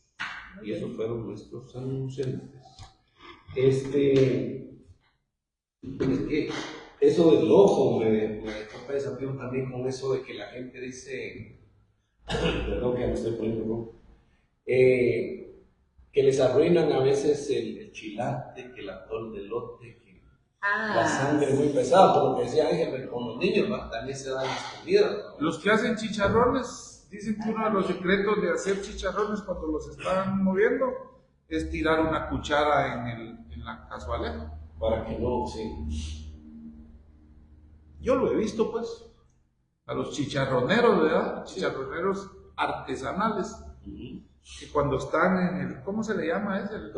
S1: Y esos fueron nuestros anunciantes. Es que eso del ojo me dejó pensativo también con eso de que la gente dice, perdón que ya me estoy poniendo rojo, que les arruinan a veces el chilate, que el atol de elote, que la sangre muy pesada, por lo que decía Ángel, con los niños también se dan escondidas, ¿no?
S3: Los que hacen chicharrones, dicen que uno de los secretos de hacer chicharrones cuando los están moviendo es tirar una cuchara en la cazuela.
S1: Para que no, sí.
S3: Yo lo he visto, pues, a los chicharroneros, ¿verdad? Chicharroneros artesanales. Que cuando están en el, ¿cómo se le llama ese? El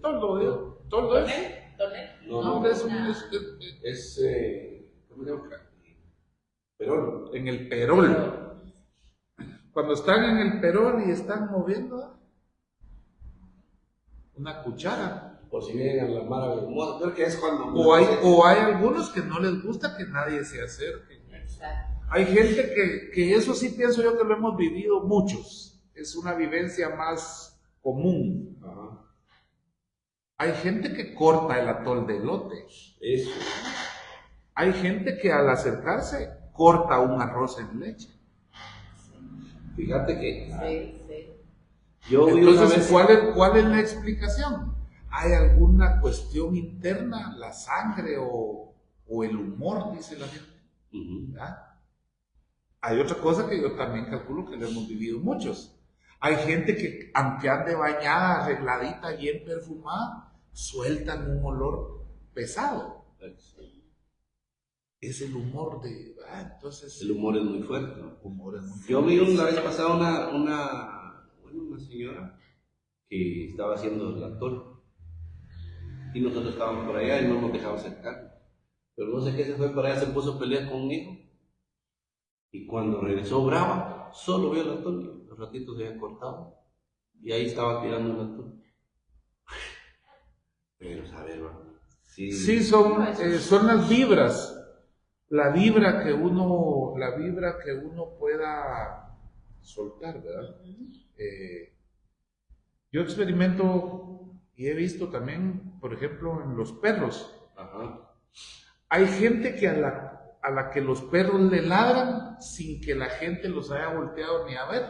S3: toldo, ¿verdad? ¿Toldo es?
S1: No,
S3: es
S1: ¿cómo se llama? Perol.
S3: En el perol. Cuando están en el perol y están moviendo una cuchara.
S1: Por si vienen a la mara, creo que es cuando...
S3: O hay algunos que no les gusta que nadie se acerque.
S2: Exacto.
S3: Hay gente que eso sí pienso yo que lo hemos vivido muchos. Es una vivencia más común.
S1: Ajá.
S3: Hay gente que corta el atol de elote.
S1: Eso.
S3: Hay gente que al acercarse corta un arroz en leche.
S1: Fíjate que...
S2: Sí.
S3: Entonces, ¿cuál es la explicación? ¿Hay alguna cuestión interna, la sangre o el humor, dice la gente? ¿Verdad? Hay otra cosa que yo también calculo que lo hemos vivido muchos. Hay gente que, aunque ande bañada, arregladita, bien perfumada, sueltan un olor pesado. Es el humor de... entonces,
S1: el humor es muy fuerte, ¿no?
S3: Yo
S1: vi la vez pasada una señora que estaba haciendo el actor y nosotros estábamos por allá y no nos dejaba acercar, pero no sé qué se fue por allá, se puso a pelear conmigo y cuando regresó brava solo vio el actor y los ratitos se había cortado y ahí estaba tirando el actor. Pero saber,
S3: sí, son las vibras. La vibra que uno pueda soltar, ¿verdad? Yo experimento y he visto también, por ejemplo, en los perros.
S1: Ajá.
S3: Hay gente que a la que los perros le ladran sin que la gente los haya volteado ni a ver.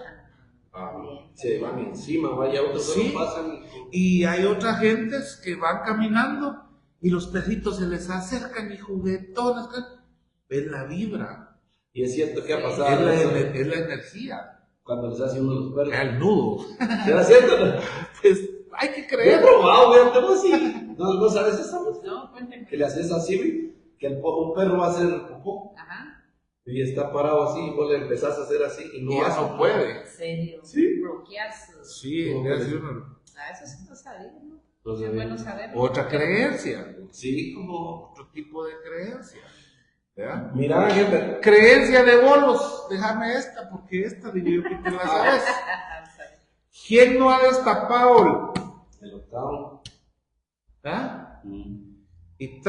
S1: Se van encima, vaya, otros
S3: sí,
S1: pasan.
S3: Y hay otras gentes que van caminando y los perritos se les acercan y juguetones. Es la vibra.
S1: Y es cierto que ha pasado.
S3: Es la energía.
S1: Cuando les hace uno de los perros.
S3: El nudo.
S1: ¿Era cierto?
S3: Pues hay que creer.
S1: He probado, ¿verdad? Así. ¿No sabes eso?
S2: No, cuéntame.
S1: Que le haces así, que un perro va a hacer popó.
S2: Ajá.
S1: Y está parado así, y vos le empezás a hacer así y no
S3: ya no puede.
S2: ¿En serio?
S1: Sí.
S2: Bloquearse.
S3: Sí, le hace uno.
S2: Eso sí no sabía, ¿no? Es bueno saber.
S3: Otra creencia.
S1: Sí, como
S3: otro tipo de creencia. ¿Ya?
S1: Mira, gente.
S3: Creencia de bolos. Déjame esta, porque esta digo yo que te la sabes. ¿Quién no ha destapado
S1: el octavo?
S3: ¿Ah? Y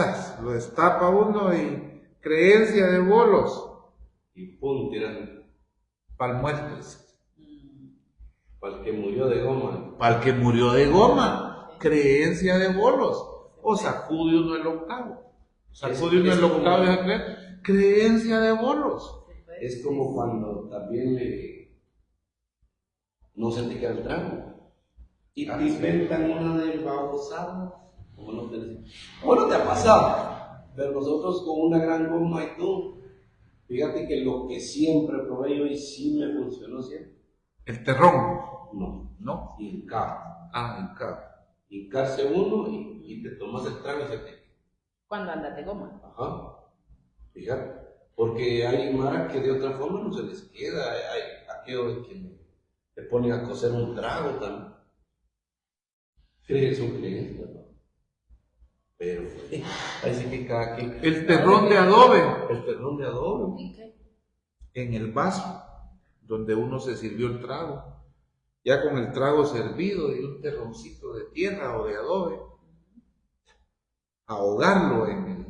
S3: lo destapa uno y creencia de bolos.
S1: Y pum, tirando.
S3: Para el muerto.
S1: Para el que murió de goma.
S3: Para el que murió de goma. Creencia de bolos. O sacude uno el octavo. Sacude uno el octavo y creer. Creencia de bolos.
S1: Es como cuando también no se te queda el trago. Y te inventan una de babosada. Bueno, te ha pasado. Pero nosotros con una gran goma y tú. Fíjate que lo que siempre probé yo y sí me funcionó siempre.
S3: ¿El terrón?
S1: No. Hincar.
S3: Hincar.
S1: Hincarse uno y te tomas el trago y se te...
S2: Cuando andas de goma.
S1: Ajá. Fíjate. Porque hay maras que de otra forma no se les queda. Hay aquellos que te ponen a cocer un trago también. Son creencias, ¿no? Pero ahí sí que cada quien.
S3: El terrón de adobe.
S1: El terrón de adobe.
S3: En el vaso donde uno se sirvió el trago. Ya con el trago servido y un terroncito de tierra o de adobe. Ahogarlo en el.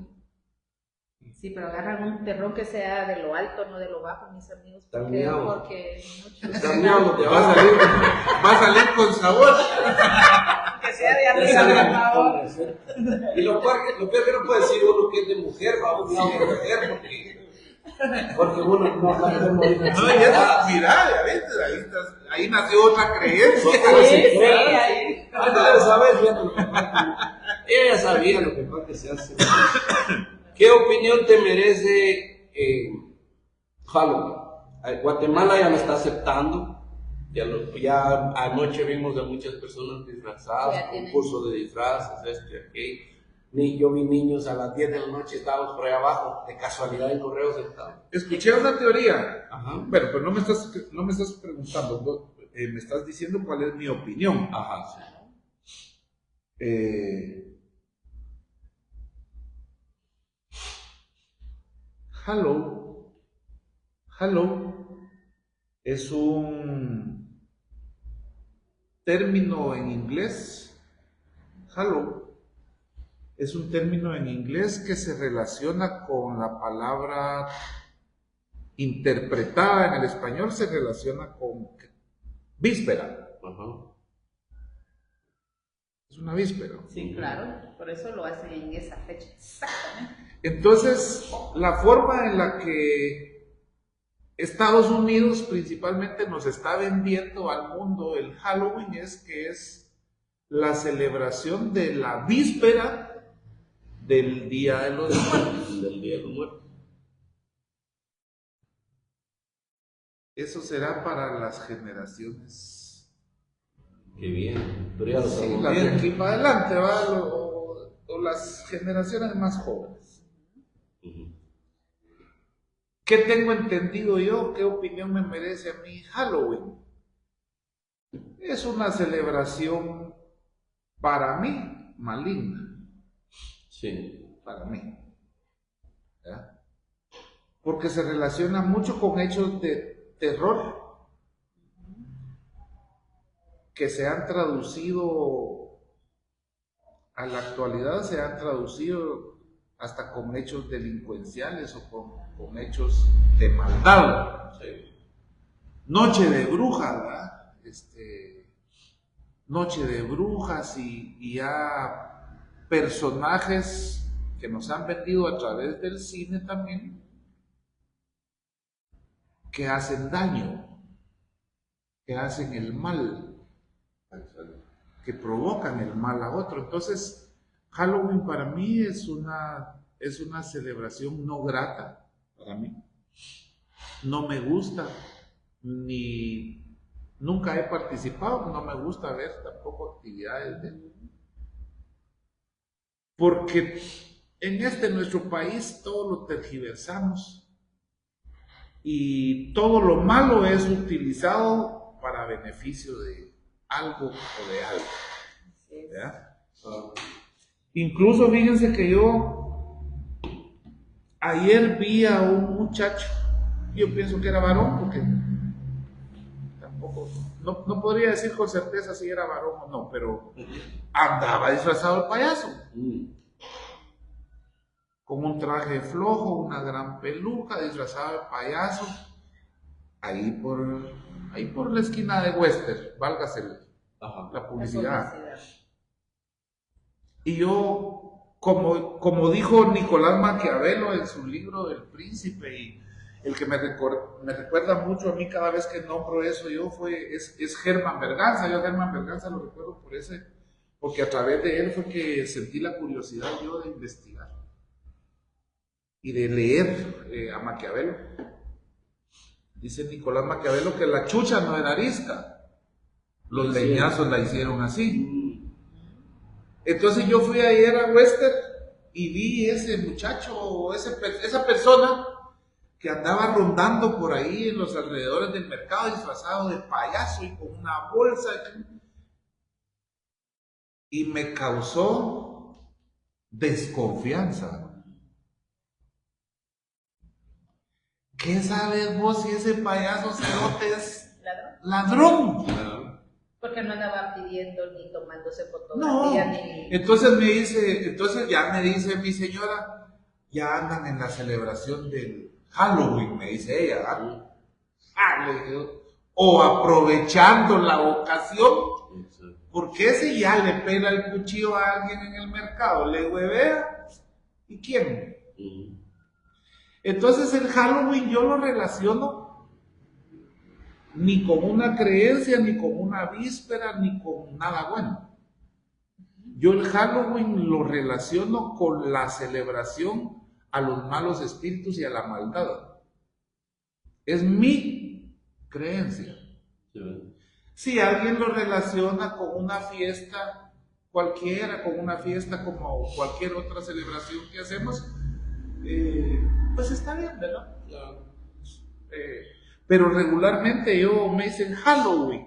S2: Sí, pero agarran un terrón que sea de lo alto, no de lo bajo, mis amigos. Porque
S3: va a salir con sabor.
S2: Que sea de arriba, por favor.
S1: Y lo peor que no puede decir uno que es de mujer, vamos a de mujer, porque uno no sabe morir.
S3: No, mira, ya ves, ahí nació otra creencia.
S2: Sí, ahí.
S1: Ella ya sabía lo que fue que se hace. ¿Qué opinión te merece Halloween? Guatemala ya lo está aceptando. Ya anoche vimos a muchas personas disfrazadas, concursos de disfraces, yo vi niños a las 10 de la noche, estábamos por ahí abajo, de casualidad en correo sentados.
S3: Escuché una teoría.
S1: Ajá.
S3: Bueno, pero no me estás preguntando, me estás diciendo cuál es mi opinión.
S1: Ajá.
S3: Hello es un término en inglés. Hello es un término en inglés que se relaciona con la palabra interpretada en el español, se relaciona con víspera.
S1: Uh-huh.
S3: Es una víspera.
S2: Sí, claro, por eso lo hacen en esa fecha. Exactamente.
S3: Entonces, la forma en la que Estados Unidos principalmente nos está vendiendo al mundo el Halloween, que es la celebración de la víspera del Día de los Muertos.
S1: Del Día de los Muertos.
S3: Eso será para las generaciones.
S1: Qué bien. Pero ya lo
S3: Sí,
S1: estamos
S3: las de
S1: viendo.
S3: aquí para adelante, ¿va? O las generaciones más jóvenes.
S1: Ujú.
S3: ¿Qué tengo entendido yo? ¿Qué opinión me merece a mí Halloween? Es una celebración para mí maligna,
S1: Sí.
S3: para mí. ¿Ya? Porque se relaciona mucho con hechos de terror que se han traducido a la actualidad, se han traducido hasta con hechos delincuenciales o con hechos de maldad.
S1: Sí.
S3: Noche de brujas, ¿verdad? Noche de brujas y ya personajes que nos han vendido a través del cine también, que hacen daño, que hacen el mal, que provocan el mal a otro. Entonces, Halloween para mí es una celebración no grata para mí. No me gusta, nunca he participado, no me gusta ver tampoco actividades porque en nuestro país todo lo tergiversamos y todo lo malo es utilizado para beneficio de algo o de algo. ¿Verdad? Incluso fíjense que yo ayer vi a un muchacho, yo pienso que era varón porque tampoco, no podría decir con certeza si era varón o no, pero andaba disfrazado de payaso. Con un traje flojo, una gran peluca, disfrazado de payaso, ahí por la esquina de Western, válgase la publicidad. Y yo, como dijo Nicolás Maquiavelo en su libro El Príncipe, y el que me recuerda mucho a mí cada vez que nombro eso es Germán Berganza. Yo a Germán Berganza lo recuerdo porque a través de él fue que sentí la curiosidad yo de investigar y de leer a Maquiavelo. Dice Nicolás Maquiavelo que la chucha no era arisca, los leñazos la hicieron así. Entonces yo fui ayer a Western y vi ese muchacho, esa persona que andaba rondando por ahí en los alrededores del mercado disfrazado de payaso y con una bolsa, y me causó desconfianza. ¿Qué sabes vos si ese payaso cerote es ladrón?
S2: Porque no andaba pidiendo ni tomándose
S3: No.
S2: fotografía ni...
S3: Entonces ya me dice mi señora, ya andan en la celebración del Halloween, me dice ella, ¿verdad? Le dije, o aprovechando la ocasión, porque ese ya le pela el cuchillo a alguien en el mercado, le huevea, ¿y quién? Entonces el Halloween yo lo relaciono ni con una creencia, ni con una víspera, ni con nada bueno. Yo el Halloween lo relaciono con la celebración a los malos espíritus y a la maldad. Es mi creencia. Si alguien lo relaciona con una fiesta cualquiera, con una fiesta como cualquier otra celebración que hacemos, pues está bien, ¿verdad? Pero regularmente me dicen Halloween.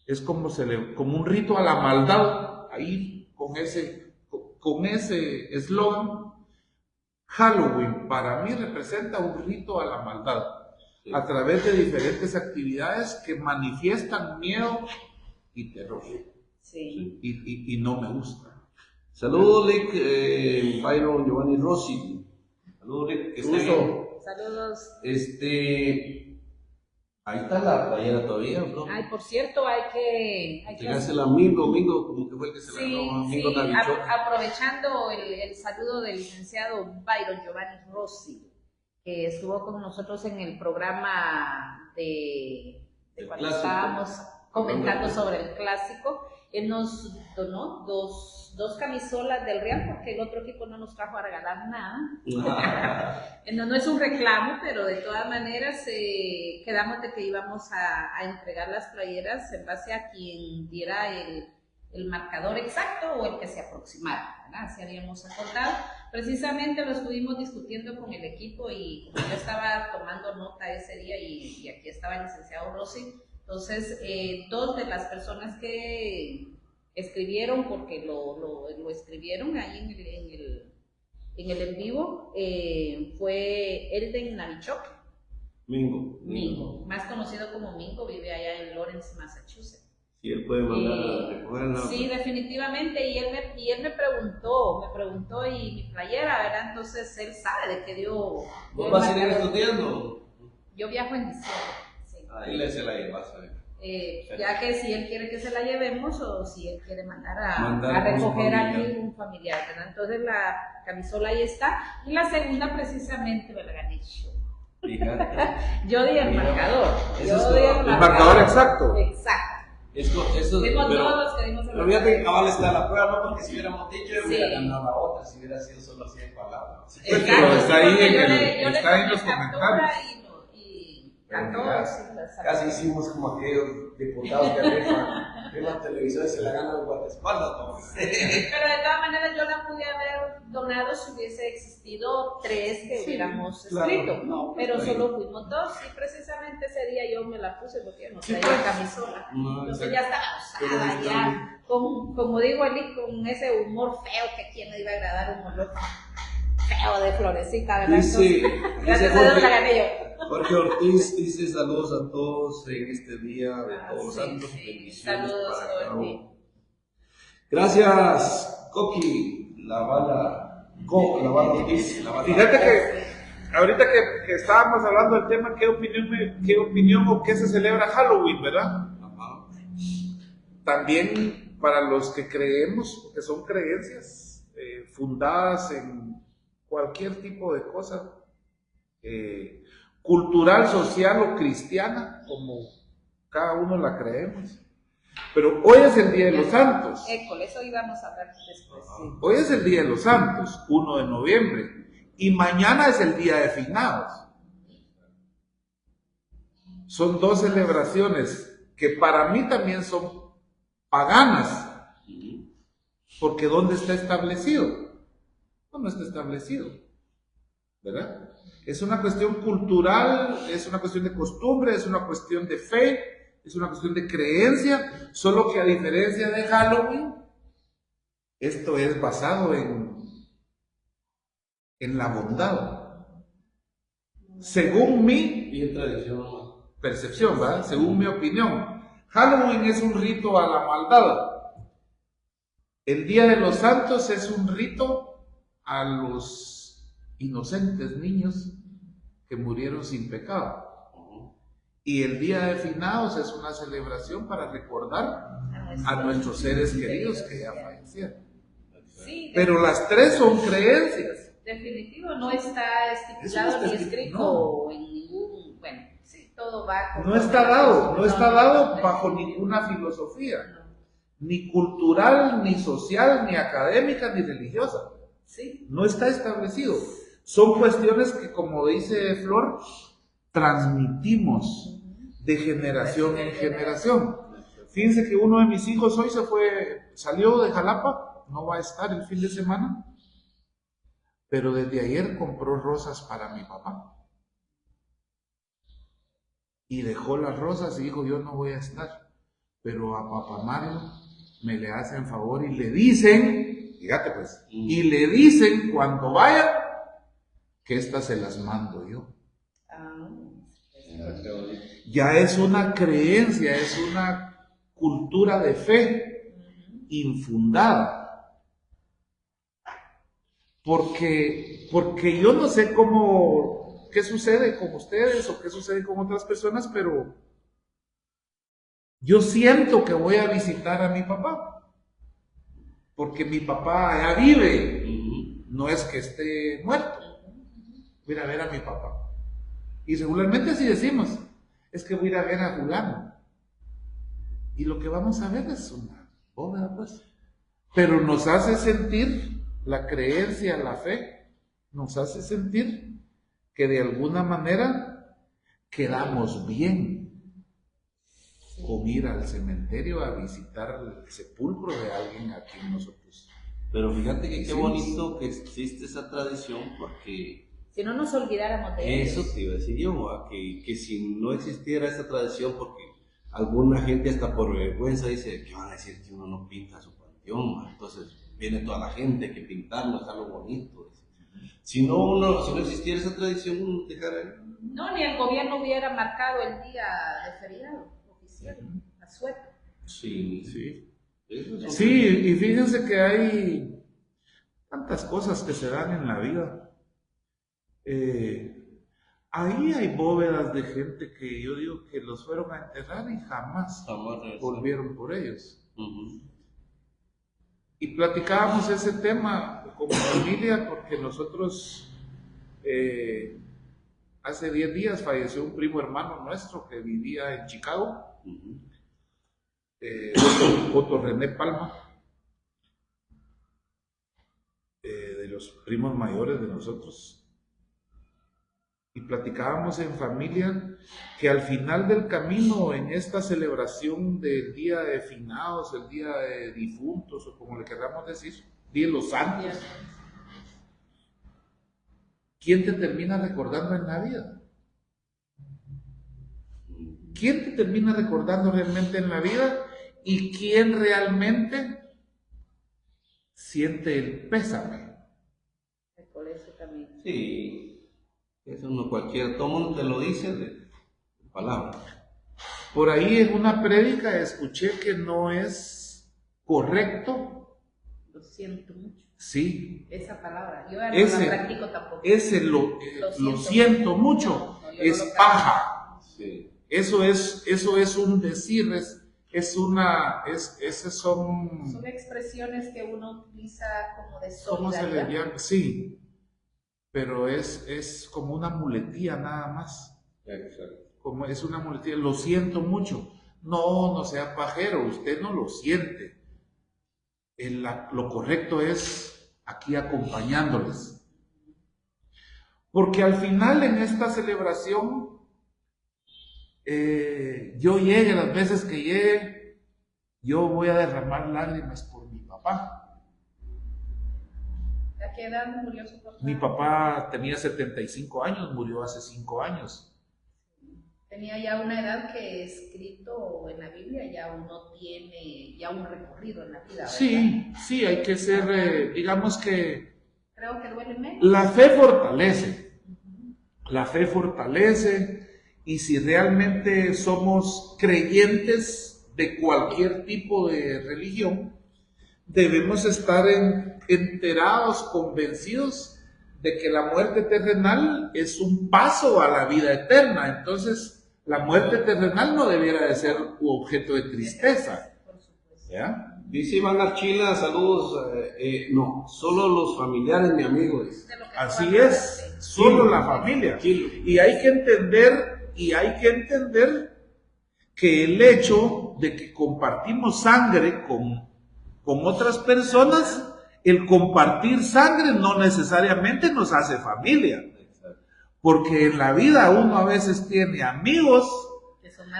S3: Es como un rito a la maldad, ahí con ese eslogan. Halloween para mí representa un rito a la maldad, a través de diferentes actividades que manifiestan miedo y terror.
S2: Sí.
S3: Y no me gusta.
S1: Saludos, Lick, Byron Giovanni Rossi. Saludos, Lick.
S2: Saludos.
S1: Ahí está la playera todavía, ¿no?
S2: Ay, por cierto, hay que
S1: hacer la Mingo, como que fue el que se la ganó.
S2: Sí, aprovechando el saludo del licenciado Byron Giovanni Rossi, que estuvo con nosotros en el programa de cuando estábamos comentando sobre el clásico. Él nos donó dos camisolas del Real porque el otro equipo no nos trajo a regalar nada. No es un reclamo, pero de todas maneras quedamos de que íbamos a entregar las playeras en base a quien diera el marcador exacto o el que se aproximara, ¿verdad? Así habíamos acordado. Precisamente lo estuvimos discutiendo con el equipo y como yo estaba tomando nota ese día y aquí estaba el licenciado Rossi. Entonces, dos de las personas que escribieron, porque lo escribieron ahí en el en vivo, fue Elden Navichok. Mingo, más conocido como Mingo, vive allá en Lawrence, Massachusetts.
S1: Sí, él puede mandar a recogerla.
S2: Sí, definitivamente, y él me preguntó y mi playera, ¿verdad? Entonces él sabe de que dio...
S1: ¿Vos vas a ir estudiando?
S2: Yo viajo en diciembre.
S1: Ahí se la llevas,
S2: ya que si él quiere que se la llevemos o si él quiere mandar a recoger a un familiar, ¿verdad? Entonces la camisola ahí está y la segunda precisamente me la gané yo. Yo di el marcador.
S3: El marcador exacto.
S2: Exacto.
S1: Eso
S2: fuimos todos los que dimos el
S1: pero fíjate que cabal está la prueba, ¿no? Porque si hubiéramos dicho, yo hubiera
S2: Sí.
S1: ganado la otra, si hubiera sido solo 100 palabras.
S2: Exacto,
S3: Pero está ahí
S2: porque
S3: en
S2: yo
S3: el-
S2: le- yo le
S3: está en
S2: tomé
S3: los
S2: captura
S3: comentarios.
S2: y
S1: Pero
S2: a
S1: mira,
S2: todos sí las saqué.
S1: Casi hicimos como aquellos diputados que en la televisión se la ganan el guardaespaldas, ¿no?
S2: Pero de todas maneras yo la pude haber donado si hubiese existido 3 que hubiéramos
S1: claro.
S2: escrito,
S1: No, pues,
S2: pero
S1: está bien.
S2: solo fuimos 2 y precisamente ese día yo me la puse porque no
S1: Sí,
S2: traía
S1: pues.
S2: camisola.
S1: No,
S2: Entonces
S1: exacto.
S2: ya estaba
S1: Pero
S2: usada,
S1: está
S2: ya,
S1: bien.
S2: como digo Eli, con ese humor feo que a quien le iba a agradar un olor feo de florecita, ¿verdad?
S1: Dice,
S2: Entonces, gracias a Dios la gané yo.
S1: Jorge Ortiz dice saludos a todos en este día de Todos
S2: Sí,
S1: Santos.
S2: sí.
S1: Bendiciones
S2: Saludos,
S1: para cada
S2: Jorge.
S1: uno. Gracias, Coqui, la bala Ortiz. La bala.
S3: Fíjate que ahorita que estábamos hablando del tema, ¿qué opinión o qué se celebra Halloween, verdad?
S1: Ajá.
S3: También para los que creemos, que son creencias fundadas en cualquier tipo de cosa, cultural, social o cristiana, como cada uno la creemos. Pero hoy es el Día de los Santos.
S2: École, eso íbamos a hablar después. Sí.
S3: Hoy es el Día de los Santos, 1 de noviembre, y mañana es el Día de Finados. Son 2 celebraciones que para mí también son paganas, porque ¿dónde está establecido? No está establecido, ¿verdad? Es una cuestión cultural, es una cuestión de costumbre, es una cuestión de fe, es una cuestión de creencia, solo que a diferencia de Halloween, esto es basado en la bondad. Según mi
S1: Bien tradición.
S3: percepción, ¿verdad? Según mi opinión, Halloween es un rito a la maldad. El Día de los Santos es un rito a los inocentes niños que murieron sin pecado. Y el Día de Finados es una celebración para recordar a nuestros seres queridos que ya fallecieron.
S2: Sí,
S3: Pero las 3 son creencias.
S2: definitivo, no está estipulado ni escrito en ningún, bueno, sí, todo va con...
S3: No está dado bajo ninguna filosofía, ni cultural, ni social, ni académica, ni religiosa.
S2: Sí.
S3: No está establecido. Son cuestiones que, como dice Flor, transmitimos de generación en generación. Fíjense que uno de mis hijos hoy salió de Jalapa, no va a estar el fin de semana, pero desde ayer compró rosas para mi papá. Y dejó las rosas y dijo, yo no voy a estar, pero a papá Mario me le hacen favor y le dicen, fíjate pues, y le dicen cuando vayan que estas se las mando yo. Ya es una creencia, es una cultura de fe infundada. Porque yo no sé qué sucede con ustedes o qué sucede con otras personas, pero yo siento que voy a visitar a mi papá. Porque mi papá ya vive, no es que esté muerto. voy a ir a ver a mi papá. Y regularmente así decimos, es que voy a ir a ver a fulano. Y lo que vamos a ver es una bóveda, pues. Pero nos hace sentir la creencia, la fe, nos hace sentir que de alguna manera quedamos bien con ir al cementerio a visitar el sepulcro de alguien a quien nosotros.
S1: Pero fíjate que qué bonito que existe esa tradición, porque
S2: si no nos olvidáramos de
S1: eso te iba a decir yo, que si no existiera esa tradición, porque alguna gente hasta por vergüenza dice que van a decir que uno no pinta su panteón, entonces viene toda la gente que pintarlo es algo bonito. Si no existiera esa tradición, uno dejara.
S2: No, ni el gobierno hubiera marcado el día de feriado oficial, asueto.
S3: Sí, sí. Sí, y fíjense que hay tantas cosas que se dan en la vida. Ahí hay bóvedas de gente que yo digo que los fueron a enterrar y jamás volvieron por ellos. Y platicábamos ese tema como familia porque nosotros hace 10 días falleció un primo hermano nuestro que vivía en Chicago, Otto René Palma, de los primos mayores de nosotros. Y platicábamos en familia que al final del camino, en esta celebración del Día de Finados, el Día de Difuntos, o como le queramos decir, Día de los Santos, ¿quién te termina recordando en la vida? ¿Quién te termina recordando realmente en la vida? ¿Y quién realmente siente el pésame?
S2: Por eso también.
S1: Sí. Eso no cualquiera, todo el mundo te lo dice de palabra.
S3: Por ahí en una prédica escuché que no es correcto.
S2: Lo siento mucho.
S3: Sí.
S2: Esa palabra, yo no la practico tampoco.
S3: Ese lo siento mucho, no, es no paja. Sí. Eso es un decir, esas son
S2: expresiones que uno utiliza como de solidaridad.
S3: ¿Cómo se le llama? Sí. Pero es como una muletilla nada más. Exacto. Como es una muletilla, lo siento mucho. No sea pajero, usted no lo siente. Lo correcto es aquí acompañándoles. Porque al final en esta celebración, yo llegue, las veces que llegue, yo voy a derramar lágrimas por mi papá.
S2: ¿A qué edad murió su papá?
S3: Mi papá tenía 75 años, murió hace 5 años.
S2: Tenía ya una edad que escrito en la Biblia ya uno tiene ya un recorrido en la vida, ¿verdad?
S3: Sí, hay que ser, digamos que...
S2: Creo que duele menos.
S3: La fe fortalece. La fe fortalece, y si realmente somos creyentes de cualquier tipo de religión, debemos estar enterados, convencidos de que la muerte terrenal es un paso a la vida eterna. Entonces, la muerte terrenal no debiera de ser objeto de tristeza. ¿Ya?
S1: Dice Iván Archila, saludos. No, solo los familiares, mi amigo.
S3: Así es, solo la familia. Y hay que entender que el hecho de que compartimos sangre con otras personas, el compartir sangre no necesariamente nos hace familia. Porque en la vida uno a veces tiene amigos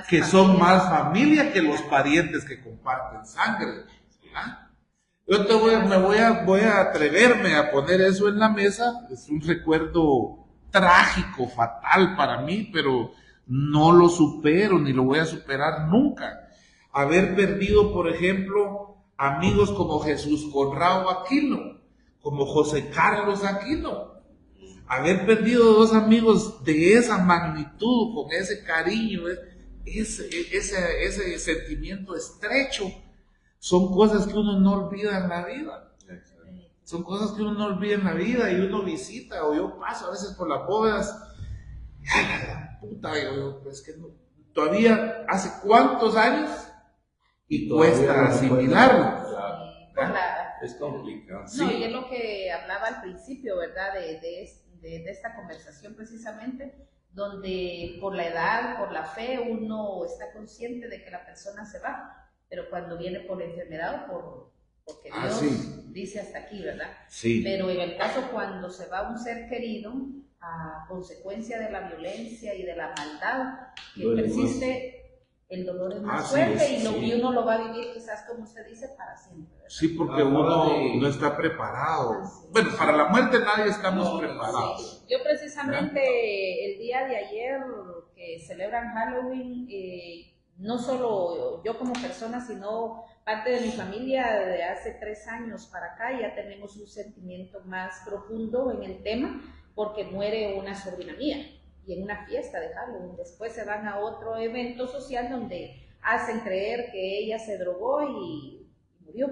S3: que son más familia que los parientes que comparten sangre. ¿Ah? Yo voy a atreverme a poner eso en la mesa. Es un recuerdo trágico, fatal para mí, pero no lo supero ni lo voy a superar nunca. Haber perdido, por ejemplo, amigos como Jesús Conrado Aquino, como José Carlos Aquino. Haber perdido 2 amigos de esa magnitud, con ese cariño, ese sentimiento estrecho, son cosas que uno no olvida en la vida. Son cosas que uno no olvida en la vida, y uno visita, o yo paso a veces por las bóvedas, pues que no, todavía hace cuántos años, y cuesta asimilarlo.
S1: Es complicado.
S2: No, y es lo que hablaba al principio, ¿verdad? De de esta conversación precisamente, donde por la edad, por la fe, uno está consciente de que la persona se va, pero cuando viene por la enfermedad o porque Dios dice hasta aquí, ¿verdad?
S3: Sí.
S2: Pero en el caso cuando se va un ser querido, a consecuencia de la violencia y de la maldad que persiste, el dolor es más fuerte y uno lo va a vivir quizás, como usted dice, para siempre, ¿verdad?
S3: Sí, porque uno no está preparado. Bueno, para la muerte nadie estamos preparados.
S2: Sí. Yo precisamente el día de ayer que celebran Halloween, no solo yo como persona, sino parte de mi familia de hace 3 años para acá, ya tenemos un sentimiento más profundo en el tema, porque muere una sobrina mía, y en una fiesta de Halloween. Después se van a otro evento social donde hacen creer que ella se drogó y murió.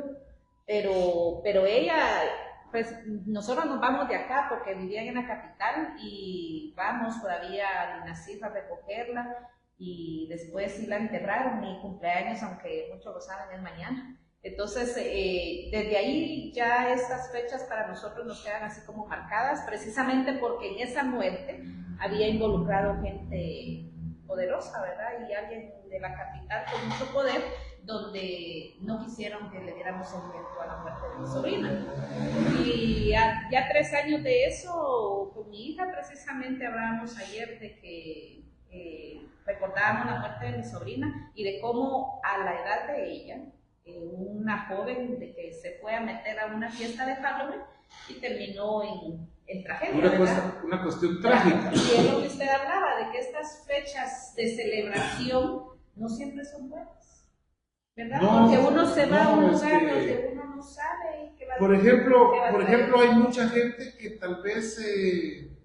S2: Pero ella, pues nosotros nos vamos de acá porque vivían en la capital y vamos todavía a Linacif a recogerla y después sí la enterraron. Mi cumpleaños, aunque muchos lo saben, es mañana. Entonces, desde ahí ya estas fechas para nosotros nos quedan así como marcadas, precisamente porque en esa muerte había involucrado gente poderosa, ¿verdad? Y alguien de la capital con mucho poder, donde no quisieron que le diéramos seguimiento a la muerte de mi sobrina. Y ya 3 años de eso, con mi hija precisamente hablábamos ayer de que recordábamos la muerte de mi sobrina y de cómo a la edad de ella, una joven de que se fue a meter a una fiesta de Halloween y terminó en tragedia,
S3: una cuestión trágica.
S2: Y es lo que usted hablaba, de que estas fechas de celebración no siempre son buenas, ¿verdad? Porque uno se va a un lugar donde uno no sabe qué va a
S3: Por ejemplo, hay mucha gente que tal vez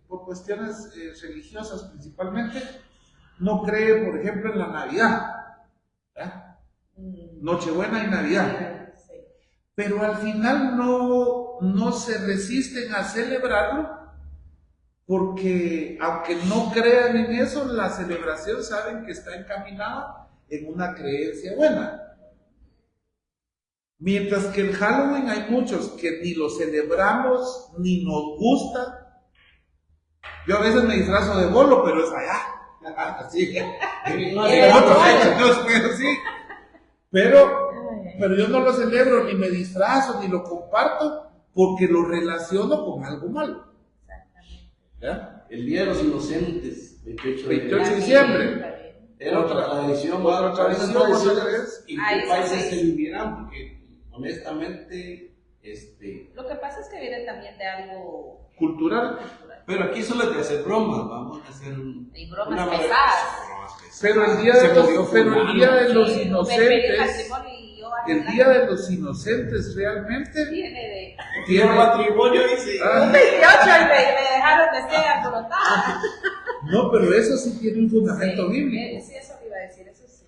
S3: por cuestiones religiosas principalmente no cree, por ejemplo, en la Navidad, ¿verdad? Nochebuena y Navidad, pero al final no se resisten a celebrarlo, porque aunque no crean en eso, la celebración saben que está encaminada en una creencia buena. Mientras que el Halloween hay muchos que ni lo celebramos ni nos gusta. Yo a veces me disfrazo de bolo, pero es allá, así, en otra fecha, no, sí. Pero yo no lo celebro, ni me disfrazo, ni lo comparto, porque lo relaciono con algo malo.
S1: ¿Ya? El Día de los Inocentes, 28
S3: de diciembre.
S1: Era otra tradición, y qué países se vivirán, porque honestamente,
S2: lo que pasa es que viene también de algo
S3: cultural.
S1: Pero aquí solo te hacer bromas, vamos a hacer
S2: bromas pesadas.
S3: Pero el día de los inocentes, el Día de los Inocentes realmente
S1: tiene matrimonio, dice.
S2: Un 28 y me dejaron de ser alborotada.
S3: No, pero eso sí tiene un fundamento bíblico.
S2: Sí, eso iba a decir, eso sí.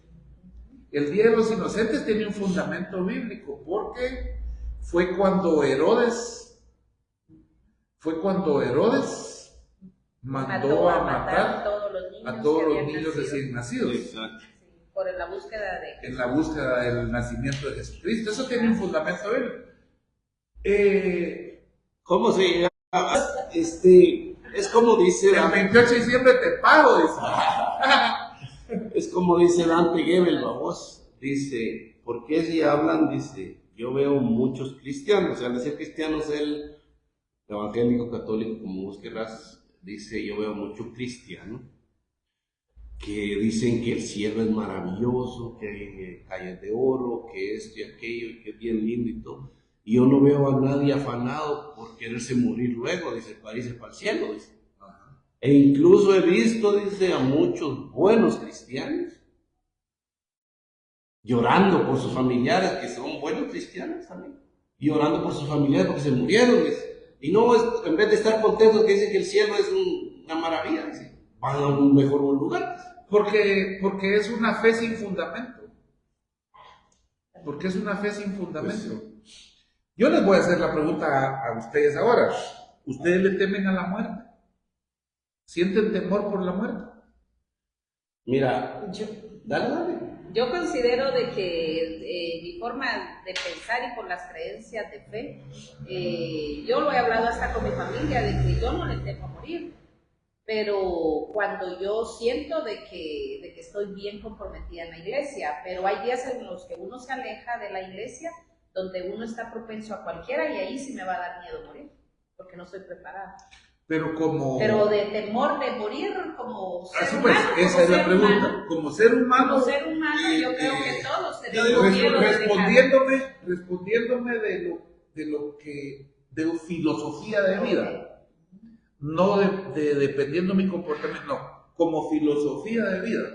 S3: El Día de los Inocentes tiene un fundamento bíblico, porque fue cuando Herodes mandó a matar a todos los niños recién nacidos.
S1: Exacto.
S2: Por la búsqueda
S3: en la búsqueda del nacimiento de Jesucristo. Eso tiene un fundamento bíblico.
S1: ¿Cómo se llama? Es como dice...
S3: El 28 de diciembre te pago, dice.
S1: Es como dice Dante Gebel, vamos. Dice, ¿por qué si hablan? Dice, yo veo muchos cristianos. O sea, al decir cristianos, el evangélico, católico, como vos querrás, dice, yo veo mucho cristiano que dicen que el cielo es maravilloso, que hay calles de oro, que esto y aquello, que es bien lindo y todo. Y yo no veo a nadie afanado por quererse morir luego, dice, para irse para el cielo, dice. E incluso he visto, dice, a muchos buenos cristianos llorando por sus familiares, que son buenos cristianos también, llorando por sus familiares porque se murieron, dice. Y no, en vez de estar contentos que dicen que el cielo es una maravilla, dice, van a un mejor lugar.
S3: Porque es una fe sin fundamento. Porque es una fe sin fundamento. Yo les voy a hacer la pregunta a ustedes ahora. ¿Ustedes le temen a la muerte? ¿Sienten temor por la muerte?
S1: Mira, dale.
S2: Yo considero de que mi forma de pensar y por las creencias de fe, yo lo he hablado hasta con mi familia, de que yo no le temo a morir, pero cuando yo siento de que estoy bien comprometida en la iglesia, pero hay días en los que uno se aleja de la iglesia, donde uno está propenso a cualquiera y ahí sí me va a dar miedo morir, porque no estoy preparada. Pero de temor de morir como ser humano.
S3: Esa es la pregunta. Como ser humano.
S2: Como ser humano, yo creo que todos tenemos miedo
S3: respondiéndome de filosofía de vida. No dependiendo de mi comportamiento, no. Como filosofía de vida.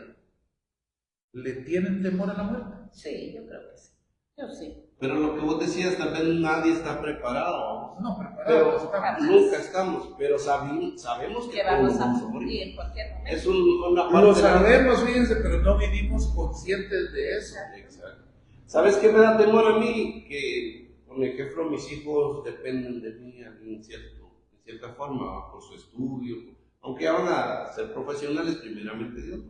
S3: ¿Le tienen temor a la muerte?
S2: Sí, yo creo que sí. Yo sí.
S1: Pero lo que vos decías, tal vez nadie está preparado.
S3: No, preparado.
S1: Nunca estamos, pero sabemos que
S2: vamos a morir en cualquier momento.
S1: Es una parte.
S3: Lo sabemos, fíjense, pero no vivimos conscientes de eso.
S1: Exacto. ¿Sabes qué me da temor a mí? Que, por ejemplo, mis hijos dependen de mí en cierta forma, por su estudio, aunque van a ser profesionales, primeramente Dios.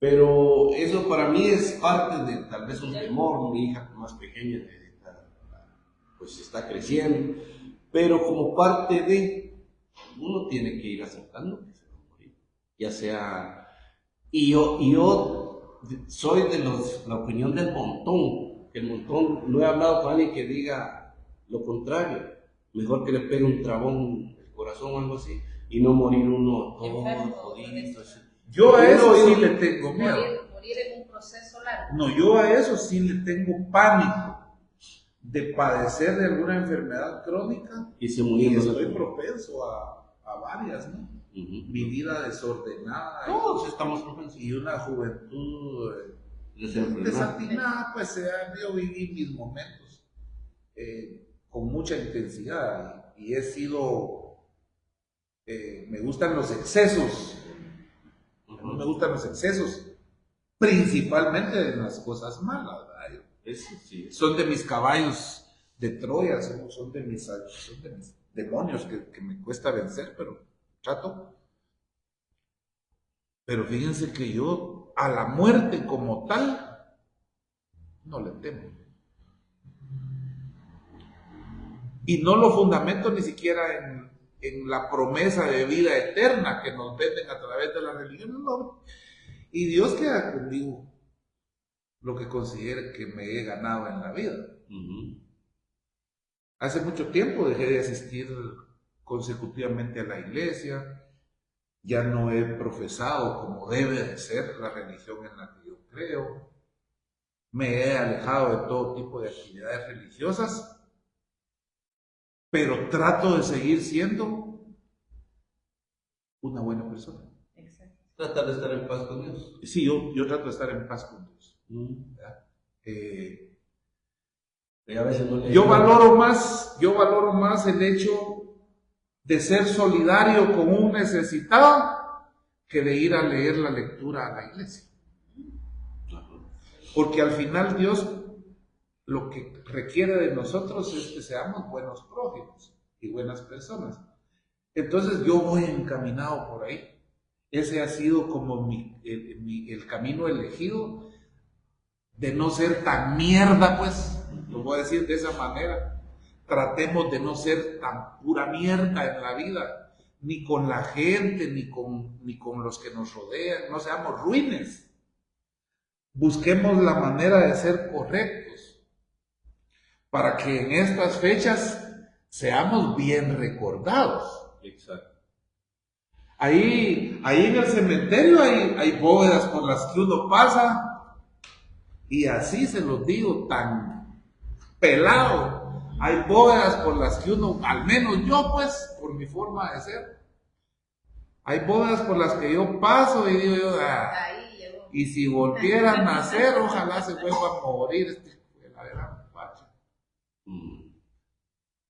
S1: Pero eso para mí es parte de tal vez un temor. Mi hija más pequeña pues está creciendo, pero como parte de, uno tiene que ir aceptando que se va a morir, ya sea, y yo soy de la opinión del montón, que el montón, no he hablado con alguien que diga lo contrario, mejor que le pegue un trabón en el corazón o algo así, y no morir uno todo jodido.
S3: Yo a eso sí le tengo miedo.
S2: Morir en un proceso largo.
S3: No, yo a eso sí le tengo pánico de padecer de alguna enfermedad crónica
S1: y
S3: estoy propenso a varias, ¿no? Mi vida desordenada.
S1: Todos estamos propensos.
S3: Y una juventud desatinada, pues yo viví mis momentos con mucha intensidad y he sido, me gustan los excesos. No me gustan los excesos, principalmente en las cosas malas, ¿verdad?
S1: Sí.
S3: Son de mis caballos de Troya, son de mis demonios que me cuesta vencer, pero trato. Pero fíjense que yo a la muerte como tal no le temo. Y no lo fundamento ni siquiera en la promesa de vida eterna que nos venden a través de la religión, no. Y Dios queda conmigo lo que considere que me he ganado en la vida. Hace mucho tiempo dejé de asistir consecutivamente a la iglesia, ya no he profesado como debe de ser la religión en la que yo creo, me he alejado de todo tipo de actividades religiosas, pero trato de seguir siendo una buena persona.
S2: Exacto.
S1: Tratar de estar en paz con Dios.
S3: Sí, yo trato de estar en paz con Dios.
S1: A veces no
S3: yo valoro más el hecho de ser solidario con un necesitado que de ir a leer la lectura a la iglesia. Porque al final Dios lo que requiere de nosotros es que seamos buenos prójimos y buenas personas. Entonces yo voy encaminado por ahí. Ese ha sido como el camino elegido de no ser tan mierda, pues, lo voy a decir de esa manera. Tratemos de no ser tan pura mierda en la vida, ni con la gente, ni con los que nos rodean, no seamos ruines. Busquemos la manera de ser correctos, para que en estas fechas seamos bien recordados.
S1: Exacto.
S3: Ahí en el cementerio hay bóvedas por las que uno pasa, y así se los digo, tan pelado. Hay bóvedas por las que uno, al menos yo pues, por mi forma de ser, hay bóvedas por las que yo paso y digo yo, y si volviera a nacer, ojalá se vuelva a morir la gran pacha.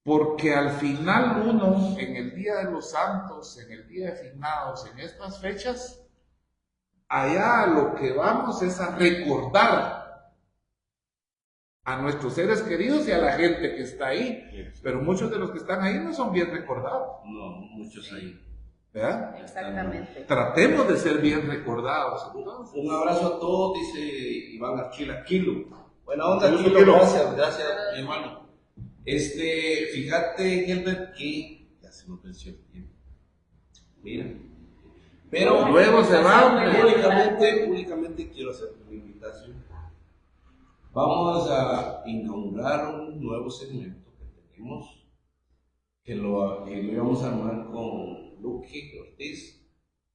S3: Porque al final uno, en el Día de los Santos, en el Día de Finados, en estas fechas, allá a lo que vamos es a recordar a nuestros seres queridos y a la gente que está ahí. Pero muchos de los que están ahí no son bien recordados.
S1: No, muchos ahí.
S3: ¿verdad?
S2: Exactamente.
S3: Tratemos de ser bien recordados. Entonces.
S1: Un abrazo a todos, dice Iván Archila Kilo. Buena onda,
S3: Saludos,
S1: Kilo,
S3: Kilo.
S1: gracias, mi hermano. Fíjate, Gilbert, que ya se nos venció el tiempo. Mira. Pero
S3: luego se va.
S1: Públicamente quiero hacer una invitación. Vamos a inaugurar un nuevo segmento que tenemos, que lo íbamos a armar con Luque Ortiz,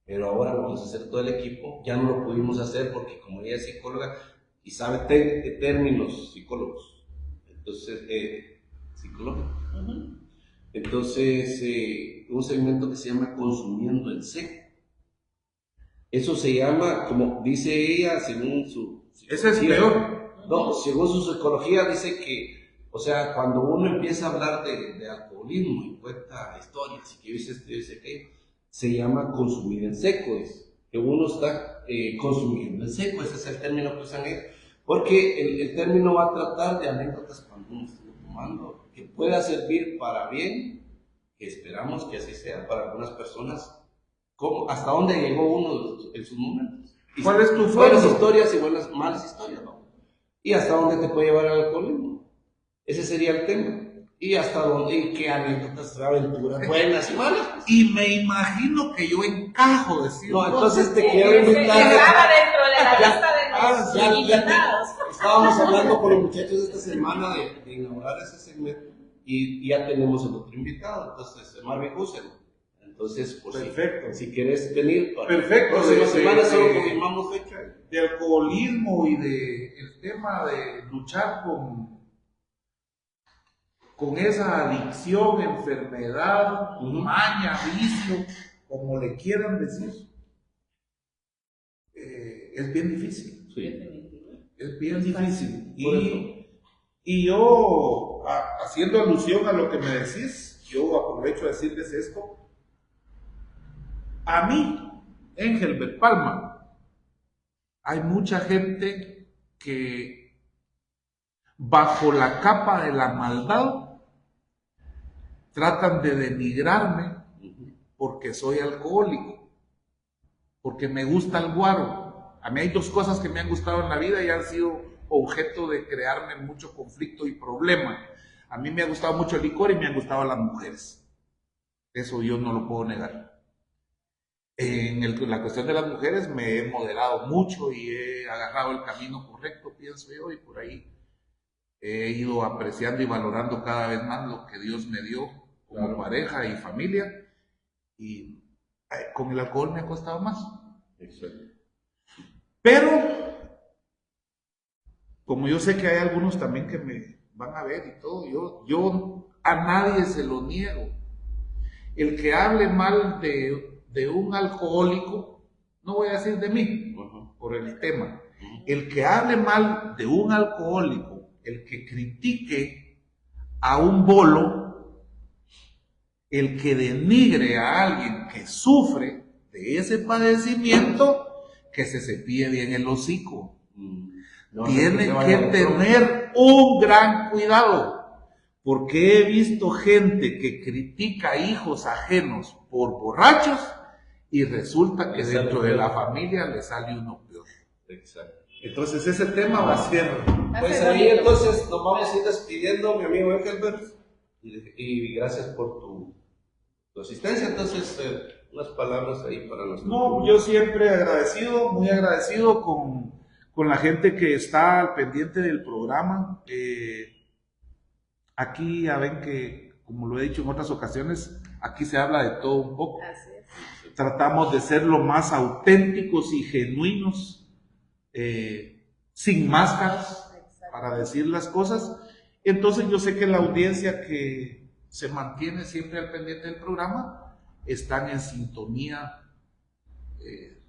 S1: pero ahora lo vamos a hacer todo el equipo. Ya no lo pudimos hacer porque como ella es psicóloga y sabe términos psicólogos, entonces, psicológicos. Entonces, un segmento que se llama Consumiendo en Seco. Eso se llama, como dice ella, según su psicología.
S3: Ese es peor.
S1: No, según su psicología dice que, o sea, cuando uno empieza a hablar de alcoholismo y cuenta historias y que dice que se llama consumir en seco, es que uno está consumiendo en seco, ese es el término que usan ellos, porque el término va a tratar de anécdotas cuando uno está tomando, que pueda servir para bien, que esperamos que así sea para algunas personas, hasta dónde llegó uno en sus momentos.
S3: ¿Cuál es tu
S1: buenas
S3: fondo?
S1: historias y malas historias, ¿no? Y hasta dónde te puede llevar el alcoholismo. Ese sería el tema. Y hasta dónde, y qué anécdotas, aventuras buenas y malas.
S3: Y me imagino que yo encajo, decir.
S1: No, entonces te quiero invitar.
S2: Estaba dentro de la lista de los invitados.
S1: Estábamos hablando con los muchachos esta semana de inaugurar ese segmento y ya tenemos el otro invitado, entonces Marvin Hussein. Entonces, por
S3: perfecto.
S1: Si quieres venir para
S3: perfecto.
S1: la próxima semana, solo confirmamos fecha.
S3: De alcoholismo y de el tema de luchar con esa adicción, enfermedad, maña, vicio, como le quieran decir, es bien difícil.
S1: Sí.
S3: Es bien difícil. Y yo, haciendo alusión a lo que me decís, yo aprovecho a decirles esto. A mí, Engelbert Palma, hay mucha gente que bajo la capa de la maldad tratan de denigrarme porque soy alcohólico, porque me gusta el guaro. A mí hay dos cosas que me han gustado en la vida y han sido objeto de crearme mucho conflicto y problema. A mí me ha gustado mucho el licor y me han gustado las mujeres. Eso yo no lo puedo negar. En la cuestión de las mujeres me he moderado mucho y he agarrado el camino correcto, pienso yo, y por ahí he ido apreciando y valorando cada vez más lo que Dios me dio como pareja y familia, y con el alcohol me ha costado más.
S1: Exacto.
S3: Pero, como yo sé que hay algunos también que me van a ver y todo, yo a nadie se lo niego. El que hable mal de un alcohólico, no voy a decir de mí, por el tema, el que hable mal de un alcohólico, el que critique a un bolo, el que denigre a alguien que sufre de ese padecimiento, que se cepille bien el hocico. Tiene que tener un gran cuidado. Porque he visto gente que critica hijos ajenos por borrachos y resulta que dentro de la familia le sale uno peor.
S1: Exacto.
S3: Entonces ese tema va a ser...
S1: Pues ahí entonces nos vamos a ir despidiendo, mi amigo Engelbert, y gracias por tu asistencia. Entonces, unas palabras ahí para nosotros.
S3: No, yo siempre agradecido, muy agradecido con la gente que está al pendiente del programa. Aquí ya ven que, como lo he dicho en otras ocasiones, aquí se habla de todo un poco.
S2: Así es.
S3: Tratamos de ser lo más auténticos y genuinos, sin máscaras, para decir las cosas. Entonces yo sé que la audiencia que se mantiene siempre al pendiente del programa están en sintonía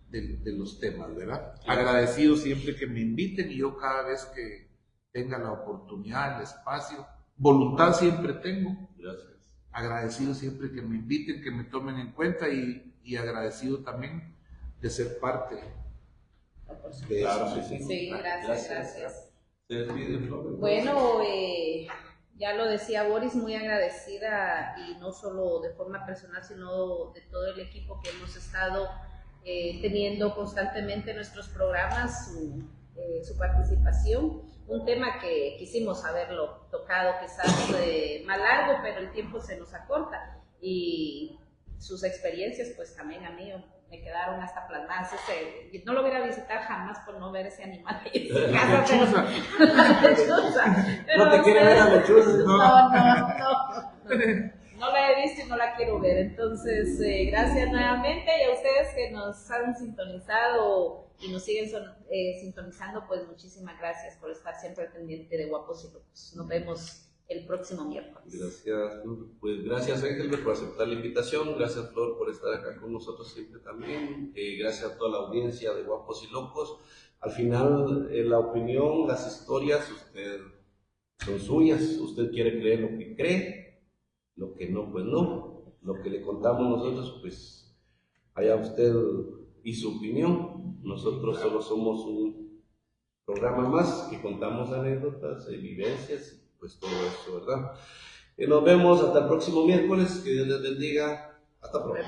S3: de los temas, ¿verdad? Agradecido siempre que me inviten y yo cada vez que tenga la oportunidad, el espacio, voluntad siempre tengo.
S1: Gracias.
S3: Agradecido siempre que me inviten, que me tomen en cuenta y agradecido también de ser parte de eso.
S2: Sí, gracias.
S1: Se despide, Flor.
S2: Bueno, Ya lo decía Boris, muy agradecida, y no solo de forma personal, sino de todo el equipo que hemos estado teniendo constantemente en nuestros programas, su participación. Un tema que quisimos haberlo tocado quizás más largo, pero el tiempo se nos acorta, y sus experiencias pues también a mí me quedaron hasta plasmadas. No lo voy a ir a visitar jamás por no ver ese animal ahí en su casa. La lechuza.
S1: No te quiere ver la lechuza.
S2: No la he visto y no la quiero ver. Entonces, gracias nuevamente, y a ustedes que nos han sintonizado y nos siguen sintonizando, pues muchísimas gracias por estar siempre pendiente de Guapos y Locos. Nos vemos el próximo miércoles.
S1: Gracias, pues gracias Ángel por aceptar la invitación, gracias Flor por estar acá con nosotros siempre también, gracias a toda la audiencia de Guapos y Locos. Al final, la opinión, las historias, son suyas, usted quiere creer lo que cree, lo que no, pues no, lo que le contamos nosotros, pues allá usted y su opinión. Nosotros solo somos un programa más que contamos anécdotas, vivencias, pues todo eso, ¿verdad? Nos vemos hasta el próximo miércoles, que Dios les bendiga, hasta pronto.